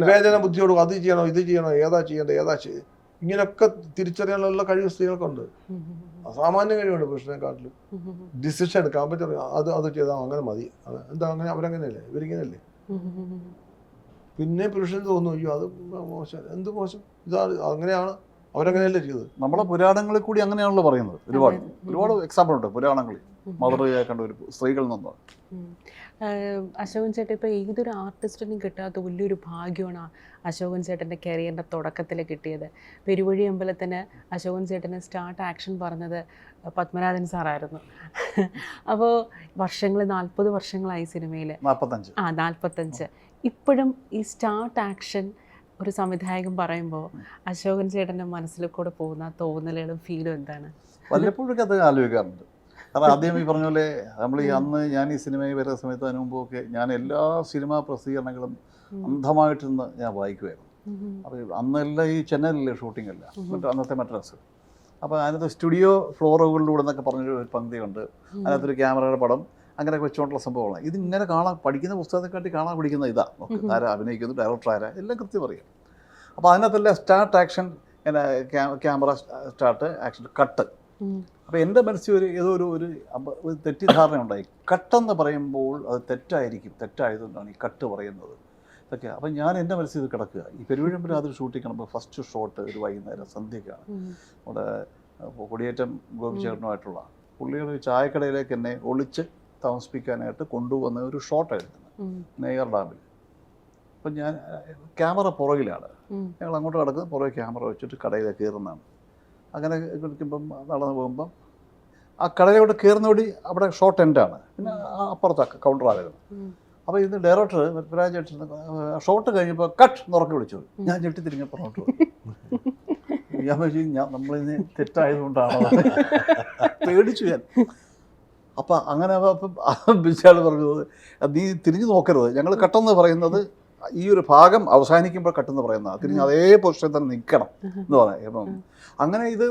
വിവേചന ബുദ്ധിയോട് അത് ചെയ്യണോ ഇത് ചെയ്യണോ ഏതാ ചെയ്യേണ്ടത് ഇങ്ങനെയൊക്കെ തിരിച്ചറിയാനുള്ള കഴിവ് സ്ത്രീകൾക്കുണ്ട്. അസാമാന്യ കഴിവുണ്ട് പുരുഷനെക്കാട്ടിലും. ഡിസിഷൻ എടുക്കാൻ പറ്റും, അത് ചെയ്താൽ അങ്ങനെ മതി, എന്താ അങ്ങനെ അവരങ്ങനെയല്ലേ ഇവരിങ്ങനെയല്ലേ. പിന്നെ പുരുഷന് തോന്നുന്നു അയ്യോ അത് മോശം, എന്ത് മോശം, ഇതാ അങ്ങനെയാണ് അവരങ്ങനെയല്ലേ ചെയ്തത്. നമ്മളെ പുരാണങ്ങളിൽ കൂടി അങ്ങനെയാണല്ലോ പറയുന്നത്. ഒരുപാട് എക്സാമ്പിൾ ഉണ്ട് പുരാണങ്ങളിൽ, മാതൃകയായി കണ്ട ഒരു സ്ത്രീകളിൽ നിന്നാണ്. അശോകൻ ചേട്ടൻ ഇപ്പോൾ ഏതൊരു ആർട്ടിസ്റ്റിനും കിട്ടാത്ത വലിയൊരു ഭാഗ്യമാണ് അശോകൻ ചേട്ടൻ്റെ കരിയറിൻ്റെ തുടക്കത്തിൽ കിട്ടിയത്. പെരുവഴി അമ്പലത്തിന് അശോകൻ ചേട്ടന് സ്റ്റാർട്ട് ആക്ഷൻ പറഞ്ഞത് പത്മനാഭൻ സാറായിരുന്നു. അപ്പോൾ 40 വർഷങ്ങളായി സിനിമയിൽ. 45. ഇപ്പോഴും ഈ സ്റ്റാർട്ട് ആക്ഷൻ ഒരു സംവിധായകൻ പറയുമ്പോൾ അശോകൻ ചേട്ടൻ്റെ മനസ്സിൽ കൂടെ പോകുന്ന തോന്നലുകളും ഫീലും എന്താണ്? വല്ലപ്പോഴൊക്കെ അത് ആലോചിക്കാറുണ്ട്. കാരണം ആദ്യം ഈ പറഞ്ഞ പോലെ നമ്മൾ അന്ന് ഞാൻ ഈ സിനിമയിൽ വരുന്ന സമയത്ത് അതിന് മുമ്പൊക്കെ ഞാൻ എല്ലാ സിനിമാ പ്രസിദ്ധീകരണങ്ങളും അന്ധമായിട്ടിരുന്ന് ഞാൻ വായിക്കുമായിരുന്നു. അപ്പോൾ അന്നെല്ലാം ഈ ചെന്നൈയിലല്ലേ ഷൂട്ടിംഗ് അല്ല, അന്നത്തെ മദ്രാസ്. അപ്പോൾ അതിനകത്ത് സ്റ്റുഡിയോ ഫ്ലോറുകളിലൂടെ എന്നൊക്കെ പറഞ്ഞൊരു പങ്ക്തിയുണ്ട്. അതിനകത്തൊരു ക്യാമറയുടെ പടം അങ്ങനെയൊക്കെ വെച്ചുകൊണ്ടുള്ള സംഭവമാണ്. ഇതിങ്ങനെ പഠിക്കുന്ന പുസ്തകത്തെക്കാട്ടി കാണാൻ പഠിക്കുന്ന ഇതാ. ആരാ അഭിനയിക്കുന്നു, ഡയറക്ടർ ആരാ, എല്ലാം കൃത്യം അറിയാം. അപ്പോൾ അതിനകത്തെല്ലാം start action, camera start action cut. അപ്പോൾ എൻ്റെ മനസ്സിൽ ഏതോ ഒരു തെറ്റിദ്ധാരണ ഉണ്ടായി. കട്ടെന്ന് പറയുമ്പോൾ അത് തെറ്റായതുകൊണ്ടാണ് ഈ കട്ട് പറയുന്നത് ഇതൊക്കെ. അപ്പം ഞാൻ എൻ്റെ മനസ്സിൽ ഇത് കിടക്കുക. ഈ പെരുവഴിയമ്പലം അതൊരു ഷൂട്ടിംഗ് കാണുമ്പോൾ ഫസ്റ്റ് ഷോട്ട് ഒരു വൈകുന്നേരം സന്ധ്യക്കാണ്. നമ്മുടെ കൊടിയേറ്റം ഗോപിച്ചേട്ടനുമായിട്ടുള്ള പുള്ളിയുടെ ചായക്കടയിലേക്ക് എന്നെ ഒളിച്ച് താമസിപ്പിക്കാനായിട്ട് കൊണ്ടുവന്ന ഒരു ഷോട്ട് എടുക്കുന്നത് നെയ്യാർ ഡാമിൽ. അപ്പം ഞാൻ ക്യാമറ പുറകിലാണ്, ഞങ്ങൾ അങ്ങോട്ട് കിടക്കുന്നത്, പുറകെ ക്യാമറ വെച്ചിട്ട് കടയിലേക്ക് കയറുന്നതാണ്. അങ്ങനെ കുളിക്കുമ്പം നടന്നു പോകുമ്പം ആ കടയിലോട്ട് കയറുന്നോടി അവിടെ ഷോർട്ട് എൻഡാണ്, പിന്നെ അപ്പുറത്താണ് കൗണ്ടറായിരുന്നു. അപ്പോൾ ഇത് ഡയറക്ടർ പൃഥ്വിരാജ് ഷോട്ട് കഴിഞ്ഞപ്പോൾ കട്ട് നുറക്കി വിളിച്ചു. ഞാൻ ഞെട്ടി തിരിഞ്ഞപ്പോൾ അങ്ങോട്ട് ഞാൻ വെച്ചു നമ്മളിന്ന് തെറ്റായതുകൊണ്ടാണോ പേടിച്ചു ഞാൻ. അപ്പം അങ്ങനെ ബിച്ചാൾ പറഞ്ഞത് നീ തിരിഞ്ഞു നോക്കരുത്, ഞങ്ങൾ കട്ടെന്ന് പറയുന്നത് ഈ ഒരു ഭാഗം അവസാനിക്കുമ്പോൾ കട്ടെന്ന് പറയുന്നത് തിരിഞ്ഞ് അതേ പൊസിഷനിൽ തന്നെ നിൽക്കണം എന്ന് പറയാം. അപ്പം അങ്ങനെ ഇത്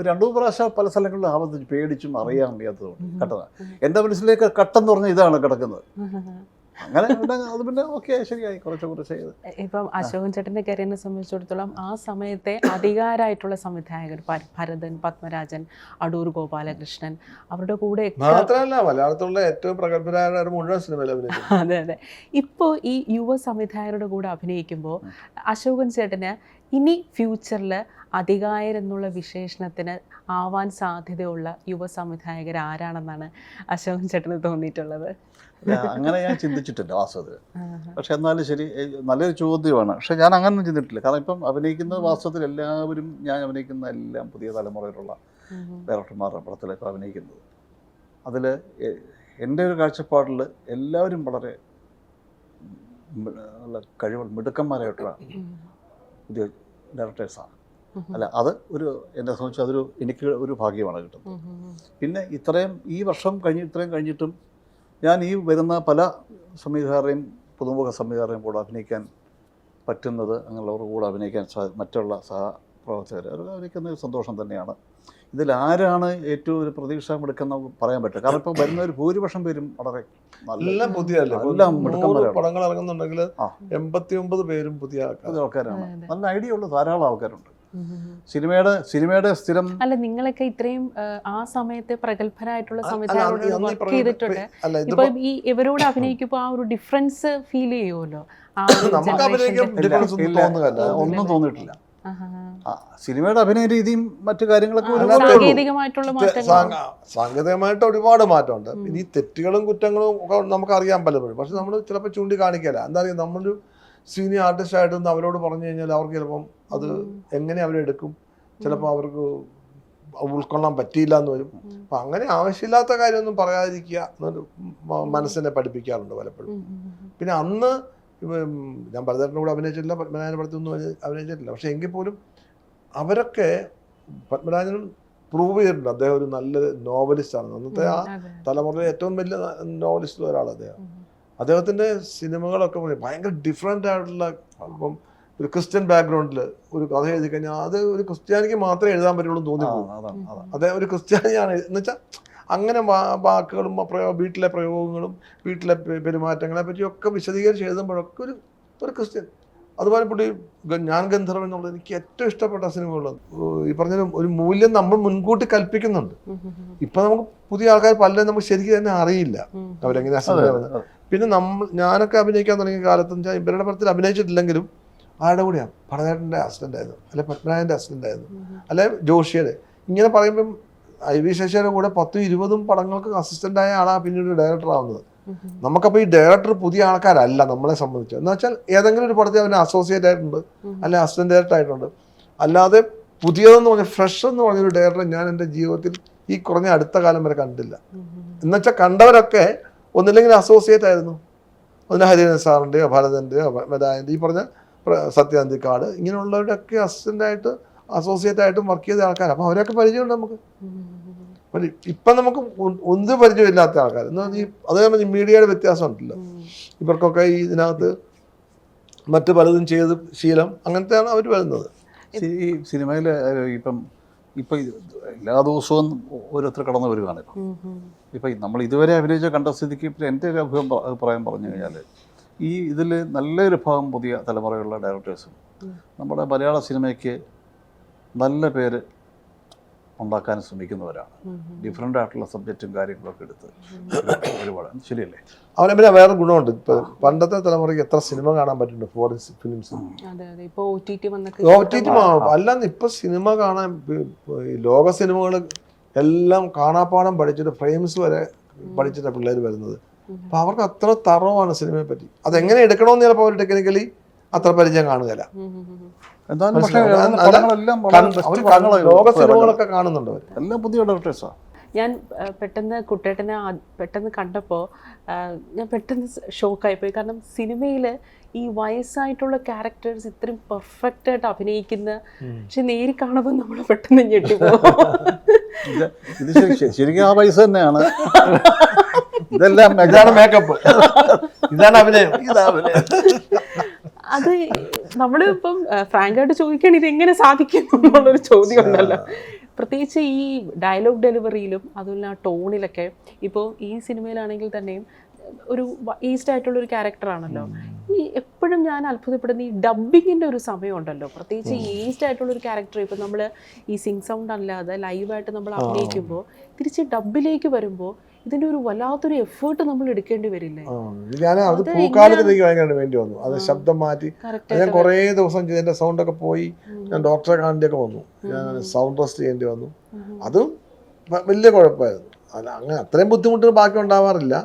2 പ്രാവശ്യം പല സ്ഥലങ്ങളിലും ആവർത്തിച്ച് പേടിച്ചും അറിയാൻ വയ്യാത്തതുകൊണ്ട് കട്ടതാണ്. എൻ്റെ മനസ്സിലേക്ക് കട്ടെന്ന് പറഞ്ഞാൽ ഇതാണ് കിടക്കുന്നത്. അങ്ങനെ അത് പിന്നെ ഓക്കെ ശരിയായി കുറച്ച് ചെയ്ത്. ഇപ്പം അശോകൻ ചേട്ടൻ്റെ കരിയറിനെ സംബന്ധിച്ചിടത്തോളം ആ സമയത്തെ അധികാരമായിട്ടുള്ള സംവിധായകർ ഭരതൻ, പത്മരാജൻ, അടൂർ ഗോപാലകൃഷ്ണൻ, അവരുടെ കൂടെ മാത്രമല്ല മലയാളത്തിലുള്ള ഏറ്റവും പ്രഗത്ഭരായ മുഴുവൻ സിനിമയിൽ അഭിനയിച്ചു. അതെ. ഇപ്പോൾ ഈ യുവ സംവിധായകരുടെ കൂടെ അഭിനയിക്കുമ്പോൾ അശോകൻ ചേട്ടന് ഇനി ഫ്യൂച്ചറിൽ അധികായരെന്നുള്ള വിശേഷണത്തിന് ആവാൻ സാധ്യതയുള്ള യുവ സംവിധായകർ ആരാണെന്നാണ് അശോകൻ ചേട്ടന് തോന്നിയിട്ടുള്ളത്? അങ്ങനെ ഞാൻ ചിന്തിച്ചിട്ടില്ല വാസ്തവത്തിൽ. പക്ഷെ എന്നാലും ശരി, നല്ലൊരു ചോദ്യമാണ്. പക്ഷെ ഞാൻ അങ്ങനെ ചിന്തിട്ടില്ല. കാരണം ഇപ്പം അഭിനയിക്കുന്നത് വാസ്തവത്തിൽ എല്ലാവരും, ഞാൻ അഭിനയിക്കുന്ന എല്ലാം പുതിയ തലമുറയിലുള്ള ഡയറക്ടർമാരുടെ പടത്തിലൊക്കെ അഭിനയിക്കുന്നത്. അതിൽ എൻ്റെ ഒരു കാഴ്ചപ്പാടിൽ എല്ലാവരും വളരെ നല്ല കഴിവുള്ള മിടുക്കന്മാരായിട്ടുള്ള പുതിയ ഡയറക്ടേഴ്സാണ്. അല്ല, അത് എന്നെ സംബന്ധിച്ച് അതൊരു എനിക്ക് ഒരു ഭാഗ്യമാണ് കിട്ടുന്നത്. പിന്നെ ഈ വർഷം ഇത്രയും കഴിഞ്ഞിട്ടും ഞാൻ ഈ വരുന്ന പല സംവിധായകരെയും പുതുമുഖ സംവിധായകരെയും കൂടെ അഭിനയിക്കാൻ പറ്റുന്നത്, അങ്ങനെയുള്ളവരുടെ കൂടെ അഭിനയിക്കാൻ മറ്റുള്ള പ്രവർത്തകർ അവർക്കൊരു സന്തോഷം തന്നെയാണ്. ഇതിലാരാണ് ഏറ്റവും ഒരു പ്രതീക്ഷ എടുക്കുന്ന പറയാൻ പറ്റും. കാരണം ഇപ്പം വരുന്ന ഒരു ഭൂരിപക്ഷം പേരും വളരെ എല്ലാം പുതിയല്ലേ. എല്ലാം 100 പടങ്ങൾ ഇറങ്ങുന്നുണ്ടെങ്കിൽ 89 പേരും പുതിയ ആൾക്കാരാണ്. നല്ല ഐഡിയ ഉള്ള ധാരാളം ആൾക്കാരുണ്ട്. സിനിമയുടെ സ്ഥിരം അല്ല, നിങ്ങളൊക്കെ ഇത്രയും ആ സമയത്തെ പ്രഗത്ഭരായിട്ടുള്ള സംവിധായകരോട് വർക്ക് ചെയ്തിട്ടുണ്ട്. ഇപ്പൊ ഈ ഇവരോട് അഭിനയിക്കുമ്പോ ആ ഒരു ഡിഫറൻസ് ഫീൽ ചെയ്യുമല്ലോ. ഒന്നും തോന്നിയിട്ടില്ല. സിനിമയുടെ അഭിനയ രീതിയും മറ്റു കാര്യങ്ങളൊക്കെ സാങ്കേതികമായിട്ട് ഒരുപാട് മാറ്റമുണ്ട്. ഇനി തെറ്റുകളും കുറ്റങ്ങളും ഒക്കെ നമുക്ക് അറിയാൻ പലപ്പോഴും. പക്ഷെ നമ്മൾ ചിലപ്പോൾ ചൂണ്ടിക്കാണിക്കല. എന്താ പറയുക, നമ്മളൊരു സീനിയർ ആർട്ടിസ്റ്റ് ആയിട്ടൊന്ന് അവരോട് പറഞ്ഞു കഴിഞ്ഞാൽ അവർക്ക് ചിലപ്പം അത് എങ്ങനെ അവരെടുക്കും, ചിലപ്പോൾ അവർക്ക് ഉൾക്കൊള്ളാൻ പറ്റിയില്ല എന്ന് വരും. അപ്പം അങ്ങനെ ആവശ്യമില്ലാത്ത കാര്യമൊന്നും പറയാതിരിക്കുക എന്നൊരു മനസ്സിനെ പഠിപ്പിക്കാറുണ്ട് പലപ്പോഴും. പിന്നെ അന്ന് ഞാൻ ഭരതേട്ടൻ്റെ കൂടെ അഭിനയിച്ചിട്ടില്ല, പത്മനാഭൻ്റെ പടത്തൊന്നും അഭിനയിച്ചിട്ടില്ല. പക്ഷെ എങ്കിൽ പോലും അവരൊക്കെ പത്മരാജനും പ്രൂവ് ചെയ്തിട്ടുണ്ട് അദ്ദേഹം ഒരു നല്ലൊരു നോവലിസ്റ്റാണ്. അന്നത്തെ ആ തലമുറയിലെ ഏറ്റവും വലിയ നോവലിസ്റ്റിൽ ഒരാളാണ് അദ്ദേഹം. അദ്ദേഹത്തിൻ്റെ സിനിമകളൊക്കെ ഭയങ്കര ഡിഫറെൻ്റ് ആയിട്ടുള്ള, ഇപ്പം ഒരു ക്രിസ്ത്യൻ ബാക്ക്ഗ്രൗണ്ടിൽ ഒരു കഥ എഴുതി കഴിഞ്ഞാൽ അത് ഒരു ക്രിസ്ത്യാനിക്ക് മാത്രമേ എഴുതാൻ പറ്റുള്ളൂ തോന്നിപ്പോകും. അദ്ദേഹം ഒരു ക്രിസ്ത്യാനിയാണ് എന്ന് വെച്ചാൽ അങ്ങനെ വാക്കുകളും വീട്ടിലെ പ്രയോഗങ്ങളും വീട്ടിലെ പെരുമാറ്റങ്ങളെ പറ്റിയൊക്കെ വിശദീകരിച്ച് എഴുതുമ്പോഴൊക്കെ ഒരു ക്രിസ്ത്യൻ. അതുപോലെ പുള്ളി ഞാൻ ഗന്ധർവൻ എന്നുള്ളത് എനിക്ക് ഏറ്റവും ഇഷ്ടപ്പെട്ട സിനിമകളാണ്. ഈ പറഞ്ഞ ഒരു മൂല്യം നമ്മൾ മുൻകൂട്ടി കൽപ്പിക്കുന്നുണ്ട്. ഇപ്പം നമുക്ക് പുതിയ ആൾക്കാർ പലരും നമുക്ക് ശരിക്കും തന്നെ അറിയില്ല അവരെങ്ങനെയാ സിനിമ. പിന്നെ ഞാനൊക്കെ അഭിനയിക്കാൻ തുടങ്ങിയ കാലത്ത് വെച്ചാൽ ഇവരുടെ പടത്തിൽ അഭിനയിച്ചിട്ടില്ലെങ്കിലും ആരുടെ കൂടെയാണ്, ഭരതേട്ടൻ്റെ അസിസ്റ്റൻ്റ് ആയിരുന്നു, അല്ലെ പത്മനാഭൻ്റെ അസിസ്റ്റൻ്റ് ആയിരുന്നു, അല്ലെ ജോഷിയുടെ. ഇങ്ങനെ പറയുമ്പം IV ശശിയുടെ കൂടെ 10-20 പടങ്ങൾക്ക് അസിസ്റ്റൻ്റായ ആളാണ് പിന്നീട് ഡയറക്ടർ ആവുന്നത്. നമുക്കപ്പോൾ ഈ ഡയറക്ടർ പുതിയ ആൾക്കാരല്ല നമ്മളെ സംബന്ധിച്ച്. എന്ന് വെച്ചാൽ ഏതെങ്കിലും ഒരു പടത്തിൽ അവന് അസോസിയേറ്റ് ആയിട്ടുണ്ട്, അല്ലെ അസിസ്റ്റന്റ് ഡയറക്ടർ ആയിട്ടുണ്ട്. അല്ലാതെ പുതിയതെന്ന് പറഞ്ഞ ഫ്രഷ് എന്ന് പറഞ്ഞൊരു ഡയറക്ടർ ഞാൻ എൻ്റെ ജീവിതത്തിൽ ഈ കുറഞ്ഞ അടുത്ത കാലം വരെ കണ്ടില്ല. എന്നുവെച്ചാൽ കണ്ടവരൊക്കെ ഒന്നില്ലെങ്കിൽ അസോസിയേറ്റ് ആയിരുന്നു, ഒന്ന് ഹരിഹരൻ സാറിൻ്റെയോ ഭരതൻ്റെയോ മെതായൻ്റെ ഈ പറഞ്ഞ സത്യാന്തിക്കാട് ഇങ്ങനെയുള്ളവരുടെയൊക്കെ അസിസ്റ്റൻ്റായിട്ട് അസോസിയേറ്റ് ആയിട്ടും വർക്ക് ചെയ്ത ആൾക്കാർ. അപ്പം അവരൊക്കെ പരിചയമുണ്ട് നമുക്ക്. ഇപ്പം നമുക്ക് ഒന്നും പരിചയമില്ലാത്ത ആൾക്കാർ എന്ന് പറഞ്ഞാൽ അതേപോലെ മീഡിയയുടെ വ്യത്യാസം ഉണ്ടല്ലോ. ഇവർക്കൊക്കെ ഈ ഇതിനകത്ത് മറ്റു പലതും ചെയ്ത് ശീലം അങ്ങനത്തെയാണ് അവർ വരുന്നത്. ഈ സിനിമയിൽ ഇപ്പം എല്ലാ ദിവസവും ഓരോരുത്തർ കടന്നു വരുവാണ്. ഇപ്പം നമ്മൾ ഇതുവരെ അഭിനയിച്ച കണ്ട സ്ഥിതിക്ക് എൻ്റെ ഒരു അഭിപ്രായം പറഞ്ഞു കഴിഞ്ഞാൽ ഈ ഇതിൽ നല്ലൊരു ഭാഗം പുതിയ തലമുറയുള്ള ഡയറക്ടേഴ്സും നമ്മുടെ മലയാള സിനിമയ്ക്ക് നല്ല പേര് ഉണ്ടാക്കാൻ ശ്രമിക്കുന്നവരാണ്. ഡിഫറെൻ്റ് ആയിട്ടുള്ള സബ്ജക്റ്റും കാര്യങ്ങളൊക്കെ എടുത്ത് ഒരുപാട്. ശരിയല്ലേ? അവനെ പിന്നെ വേറെ ഗുണമുണ്ട്. ഇപ്പം പണ്ടത്തെ തലമുറയ്ക്ക് എത്ര സിനിമ കാണാൻ പറ്റുന്നുണ്ട് ഫോറിൻ ഫിലിംസ്. അല്ലാന്ന് ഇപ്പം സിനിമ കാണാൻ ലോക സിനിമകൾ എല്ലാം കാണാപ്പാടം പഠിച്ചിട്ട് ഫ്രെയിംസ് വരെ പഠിച്ചിട്ടാണ് പിള്ളേർ വരുന്നത്. അപ്പം അവർക്ക് അത്ര തറവാണ് സിനിമയെ പറ്റി. അതെങ്ങനെ എടുക്കണമെന്ന് ചിലപ്പോൾ അവർ ടെക്നിക്കലി അത്ര പരിചയം കാണുകയില്ല. ലോക സിനിമകളൊക്കെ കാണുന്നുണ്ട് അവർ. എല്ലാം പുതിയ ഡയറക്ടേഴ്സാണ്. ഞാൻ പെട്ടെന്ന് കുട്ടേട്ടനെ പെട്ടെന്ന് കണ്ടപ്പോൾ ഞാൻ പെട്ടെന്ന് ഷോക്കായിപ്പോയി. കാരണം സിനിമയിൽ ഈ വയസ്സായിട്ടുള്ള ക്യാരക്ടേഴ്സ് ഇത്രയും പെർഫെക്റ്റ് ആയിട്ട് അഭിനയിക്കുന്ന, പക്ഷെ നേരി കാണുമ്പോൾ നമ്മൾ പെട്ടെന്ന് ഞെട്ടിപ്പോകും. ഇത് ശരിക്കും ആ വയസ്സ് തന്നെയാണ്. ഇതെല്ലാം മേക്കപ്പ്, ഇതാണ് അഭിനയം. അത് നമ്മൾ ഇപ്പം ഫ്രാങ്കായിട്ട് ചോദിക്കുകയാണ് ഇത് എങ്ങനെ സാധിക്കുന്നു എന്നുള്ളൊരു ചോദ്യം ഉണ്ടല്ലോ. പ്രത്യേകിച്ച് ഈ ഡയലോഗ് ഡെലിവറിയിലും അതുപോലെ ആ ടോണിലൊക്കെ. ഇപ്പോൾ ഈ സിനിമയിലാണെങ്കിൽ തന്നെയും ഒരു ഈസ്റ്റ് ആയിട്ടുള്ള ഒരു ക്യാരക്ടറാണല്ലോ. ഈ എപ്പോഴും ഞാൻ അത്ഭുതപ്പെടുന്ന ഈ ഡബ്ബിങ്ങിൻ്റെ ഒരു സമയമുണ്ടല്ലോ, പ്രത്യേകിച്ച് ഈ ഈസ്റ്റ് ആയിട്ടുള്ള ഒരു ക്യാരക്ടർ. ഇപ്പം നമ്മൾ ഈ സിങ് സൗണ്ട് അല്ലാതെ ലൈവായിട്ട് നമ്മൾ അഭിനയിക്കുമ്പോൾ തിരിച്ച് ഡബ്ബിലേക്ക് വരുമ്പോൾ ഇതിന്റെ ഒരു വല്ലാത്തൊരു എഫേർട്ട് നമ്മൾ എടുക്കേണ്ടി വരില്ലേ? ഞാൻ അത് പൂക്കാലത്ത് എനിക്ക് ഭയങ്കര വേണ്ടി വന്നു. അത് ശബ്ദം മാറ്റി ഞാൻ കുറേ ദിവസം ചെയ്ത് സൗണ്ടൊക്കെ പോയി. ഞാൻ ഡോക്ടറെ കാണേണ്ടിയൊക്കെ വന്നു, ഞാൻ സൗണ്ട് ടെസ്റ്റ് ചെയ്യേണ്ടി വന്നു. അതും വലിയ കുഴപ്പമായിരുന്നു. അല്ല അങ്ങനെ അത്രയും ബുദ്ധിമുട്ടുകൾ ബാക്കി ഉണ്ടാവാറില്ല,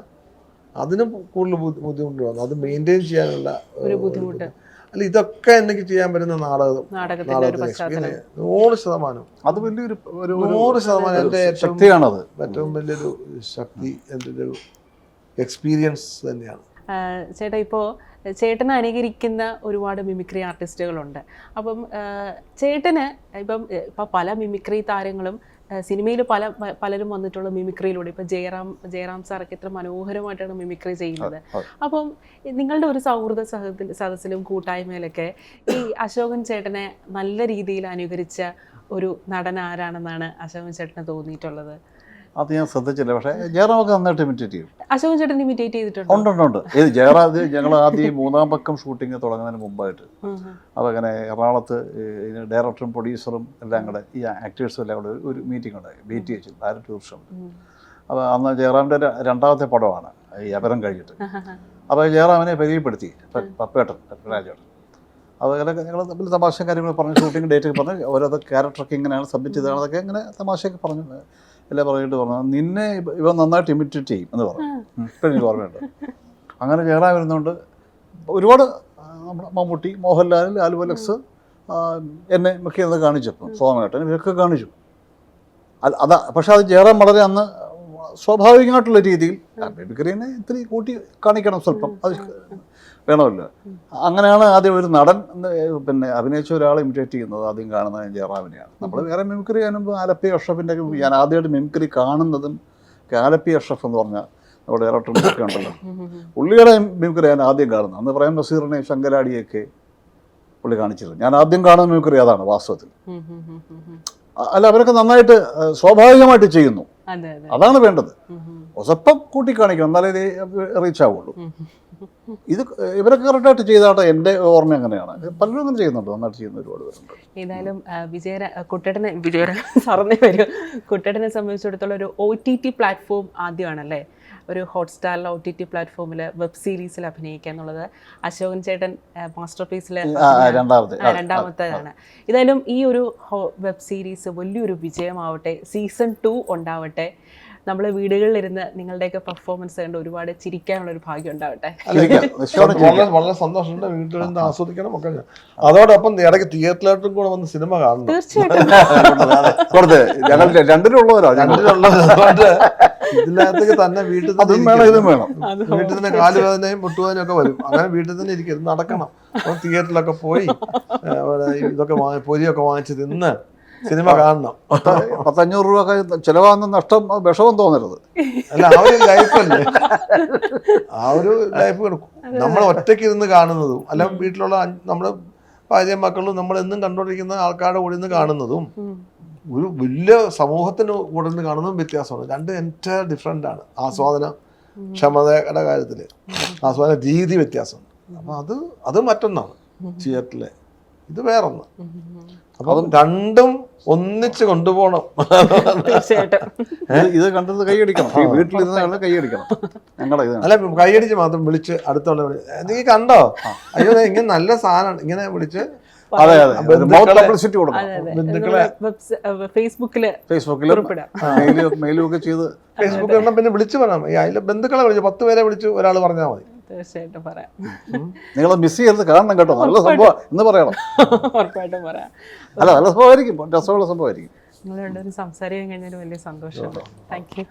അതിനും കൂടുതൽ ബുദ്ധിമുട്ട് വന്നു. അത് മെയിൻറ്റെയിൻ ചെയ്യാനുള്ള ഒരു ബുദ്ധിമുട്ട്. അല്ല ഇതൊക്കെ എനിക്ക് ചെയ്യാൻ പറ്റുന്ന നാടകത്തിന് 100%. അത് വലിയൊരു 100% എൻ്റെ ശക്തിയാണത്. ഏറ്റവും വലിയൊരു ശക്തി, എൻ്റെ ഒരു എക്സ്പീരിയൻസ് തന്നെയാണ്. ചേട്ടാ, ഇപ്പോൾ ചേട്ടനെ അനുകരിക്കുന്ന ഒരുപാട് മിമിക്രി ആർട്ടിസ്റ്റുകളുണ്ട്. അപ്പം ചേട്ടന് ഇപ്പം പല മിമിക്രി താരങ്ങളും സിനിമയിൽ പലരും വന്നിട്ടുള്ള മിമിക്രിയിലൂടെ ഇപ്പൊ ജയറാം സാറൊക്കെ എത്ര മനോഹരമായിട്ടാണ് മിമിക്രി ചെയ്യുന്നത്. അപ്പം നിങ്ങളുടെ ഒരു സൗഹൃദ സദസ്സിലും കൂട്ടായ്മയിലൊക്കെ ഈ അശോകൻ ചേട്ടനെ നല്ല രീതിയിൽ അനുകരിച്ച ഒരു നടൻ ആരാണെന്നാണ് അശോകൻ ചേട്ടന് തോന്നിയിട്ടുള്ളത്? അത് ഞാൻ ശ്രദ്ധിച്ചില്ല, പക്ഷേ ജയറാമൊക്കെ നന്നായിട്ട് ഇമിറ്റേറ്റ് ചെയ്യും. അശോകൻ ചേട്ടൻ ഇമിറ്റേറ്റ് ചെയ്തിട്ടുണ്ട്? ഉണ്ട്. ഇത് ജയറാം ഞങ്ങൾ ആദ്യം 3-ാം പക്കം ഷൂട്ടിങ് തുടങ്ങുന്നതിന് മുമ്പായിട്ട് അപ്പോൾ അങ്ങനെ എറണാകുളത്ത് ഡയറക്ടറും പ്രൊഡ്യൂസറും എല്ലാം കൂടെ ഈ ആക്ടേഴ്സും എല്ലാം കൂടെ ഒരു മീറ്റിംഗ് ഉണ്ടായി, BTH ഡയറക്ട് ടൂറിസം. അപ്പോൾ അന്ന് ജയറാമിൻ്റെ 2ാമത്തെ പടമാണ് ഈ അപരം കഴിഞ്ഞിട്ട്. അപ്പോൾ ജയറാമിനെ പരിചയപ്പെടുത്തി പപ്പേട്ടൻ രാജേട്ടൻ. അതുപോലെ ഞങ്ങൾ തമ്മിൽ തമാശ കാര്യങ്ങൾ പറഞ്ഞു, ഷൂട്ടിംഗ് ഡേറ്റ് ഒക്കെ പറഞ്ഞ് ഓരോ ക്യാരക്ടറൊക്കെ ഇങ്ങനെയാണ് സബ്മിറ്റ് ചെയ്തതാണതൊക്കെ ഇങ്ങനെ തമാശയൊക്കെ പറഞ്ഞു. എല്ലാം പറഞ്ഞിട്ട് പറഞ്ഞു നിന്നെ ഇവ നന്നായിട്ട് ഇമിറ്റേറ്റ് ചെയ്യും എന്ന് പറഞ്ഞു. ഇപ്പം എനിക്ക് ഓർമ്മയുണ്ട്. അങ്ങനെ ജയറാം വരുന്നുണ്ട്. ഒരുപാട് മമ്മൂട്ടി, മോഹൻലാൽ, ലാൽ വലക്സ് എന്നെ ഒക്കെ ഒന്ന് കാണിച്ചപ്പോൾ സ്വാമിയേട്ടൻ ഇവരൊക്കെ കാണിച്ചു. അതാ പക്ഷെ അത് ജയറാം വളരെ അന്ന് സ്വാഭാവികമായിട്ടുള്ള രീതിയിൽ മിമിക്രീനെ ഇത്തിരി കൂട്ടി കാണിക്കണം, സ്വല്പം അത് വേണമല്ലോ. അങ്ങനെയാണ് ആദ്യം ഒരു നടൻ പിന്നെ അഭിനയിച്ച ഒരാളെ ഇമിറ്റേറ്റ് ചെയ്യുന്നത് ആദ്യം കാണുന്നത് ജയറാമിനെയാണ്. നമ്മൾ വേറെ മിമിക്രി കാണുമ്പോൾ ആലപ്പി അഷ്റഫിൻ്റെ ഞാൻ ആദ്യമായിട്ട് മിമിക്രി കാണുന്നതും ആലപ്പി അഷ്റഫ് എന്ന് പറഞ്ഞാൽ നമ്മുടെ ഡയറക്ടർ മിമിക്രി ഉണ്ടല്ലോ, പുള്ളിയുടെ മിമിക്രി ഞാൻ ആദ്യം കാണുന്നത്. അന്ന് പ്രേം നസീറിനെ ശങ്കരാടിയൊക്കെ പുള്ളി കാണിച്ചിരുന്നു. ഞാൻ ആദ്യം കാണുന്ന മിമിക്രി അതാണ് വാസ്തവത്തിൽ. അല്ല അവരൊക്കെ നന്നായിട്ട് സ്വാഭാവികമായിട്ട് ചെയ്യുന്നു, അതാണ് വേണ്ടത്. ഒസപ്പം കൂട്ടിക്കാണിക്കണം, എന്നാലേ റീച്ച് ആവുള്ളൂ. ഇത് ഇവരൊക്കെ കറക്റ്റായിട്ട് ചെയ്താട്ടെ. എൻ്റെ ഓർമ്മ അങ്ങനെയാണ്. പലരും അങ്ങനെ ചെയ്യുന്നുണ്ട്, നന്നായിട്ട് ചെയ്യുന്ന ഒരുപാട് പേരുണ്ട്. ഏതായാലും കുട്ടേട്ടനെ സംബന്ധിച്ചിടത്തോളം ഒരു OTT പ്ലാറ്റ്ഫോം ആദ്യമാണല്ലേ, ഒരു ഹോട്ട്സ്റ്റാറിലെ OTT പ്ലാറ്റ്ഫോമിൽ വെബ് സീരീസിൽ അഭിനയിക്കുക എന്നുള്ളത്. അശോകൻ ചേട്ടൻ മാസ്റ്റർ പീസിൽ രണ്ടാമത്തേതാണ്. ഏതായാലും ഈ ഒരു വെബ് സീരീസ് വലിയൊരു വിജയമാവട്ടെ, സീസൺ 2 ഉണ്ടാവട്ടെ. നമ്മളെ വീടുകളിലിരുന്ന് നിങ്ങളുടെയൊക്കെ പെർഫോമൻസ് കണ്ട് ഒരുപാട് ചിരിക്കാനുള്ളൊരു ഭാഗ്യം ഉണ്ടാവട്ടെ. വളരെ സന്തോഷമുണ്ട്. വീട്ടിൽ നിന്ന് ആസ്വദിക്കണം ഒക്കെ. അതോടൊപ്പം ഇടയ്ക്ക് തിയേറ്ററിലോട്ടും കൂടെ വന്ന് സിനിമ കാണണം. രണ്ടിലുള്ളവരാണ്. ഇതിനകത്തേക്ക് തന്നെ വീട്ടിൽ തന്നെ കാലുവേദനയും മുട്ടുവേദനയും ഒക്കെ വരും. അങ്ങനെ വീട്ടിൽ തന്നെ ഇരിക്കും, നടക്കണം. അപ്പം തിയേറ്ററിലൊക്കെ പോയി ഇതൊക്കെ പൊരിയൊക്കെ വാങ്ങിച്ച് തിന്ന് സിനിമ കാണണം. 500 രൂപ ചിലവാകുന്ന നഷ്ടം വിഷമം തോന്നരുത്. അല്ല, ആ ഒരു ലൈഫല്ലേ, ആ ഒരു ലൈഫ് നമ്മൾ ഒറ്റയ്ക്ക് ഇരുന്ന് കാണുന്നതും അല്ല വീട്ടിലുള്ള നമ്മുടെ ഭാര്യ മക്കളും നമ്മളെന്നും കണ്ടുകൊണ്ടിരിക്കുന്ന ആൾക്കാരുടെ കൂടെ നിന്ന് കാണുന്നതും ഒരു വലിയ സമൂഹത്തിന് കൂടെ നിന്ന് കാണുന്നതും വ്യത്യാസമാണ്. രണ്ട് എൻറ്റയർ ഡിഫറെൻ്റ് ആണ്. ആസ്വാദന ക്ഷമതയുടെ കാര്യത്തിൽ ആസ്വാദന രീതി വ്യത്യാസമുണ്ട്. അപ്പം അത് മറ്റൊന്നാണ് തിയേറ്ററിലെ, ഇത് വേറൊന്ന്. അപ്പം രണ്ടും ഒന്നിച്ച് കൊണ്ടുപോകണം. ഇത് കണ്ടത് കൈയടിക്കണം, വീട്ടിലിരുന്ന കൈയടിക്കണം. അല്ല, കൈയടിച്ച് മാത്രം വിളിച്ച് അടുത്തുള്ള നീ കണ്ടോ, അയ്യോ ഇങ്ങനെ നല്ല സാധനം ഇങ്ങനെ വിളിച്ച് ഫേസ്ബുക്കില് മെയിലൊക്കെ ചെയ്ത് ഫേസ്ബുക്കിൽ പിന്നെ വിളിച്ചു പറയാം. അതിലെ ബന്ധുക്കളെ വിളിച്ചു 10 പേരെ വിളിച്ച് ഒരാൾ പറഞ്ഞാൽ മതി. തീർച്ചയായിട്ടും പറയാം. നിങ്ങൾ മിസ് ചെയ്യരുത്, കാണണം കേട്ടോ. നല്ല സംഭവം എന്ന് പറയണം. ഉറപ്പായിട്ടും പറയാം. അല്ല, നല്ല സംഭവമായിരിക്കും, രസമുള്ള സംഭവമായിരിക്കും. നിങ്ങളോട് സംസാരിക്കാൻ കഴിഞ്ഞാൽ വലിയ സന്തോഷമുണ്ട്. Thank you.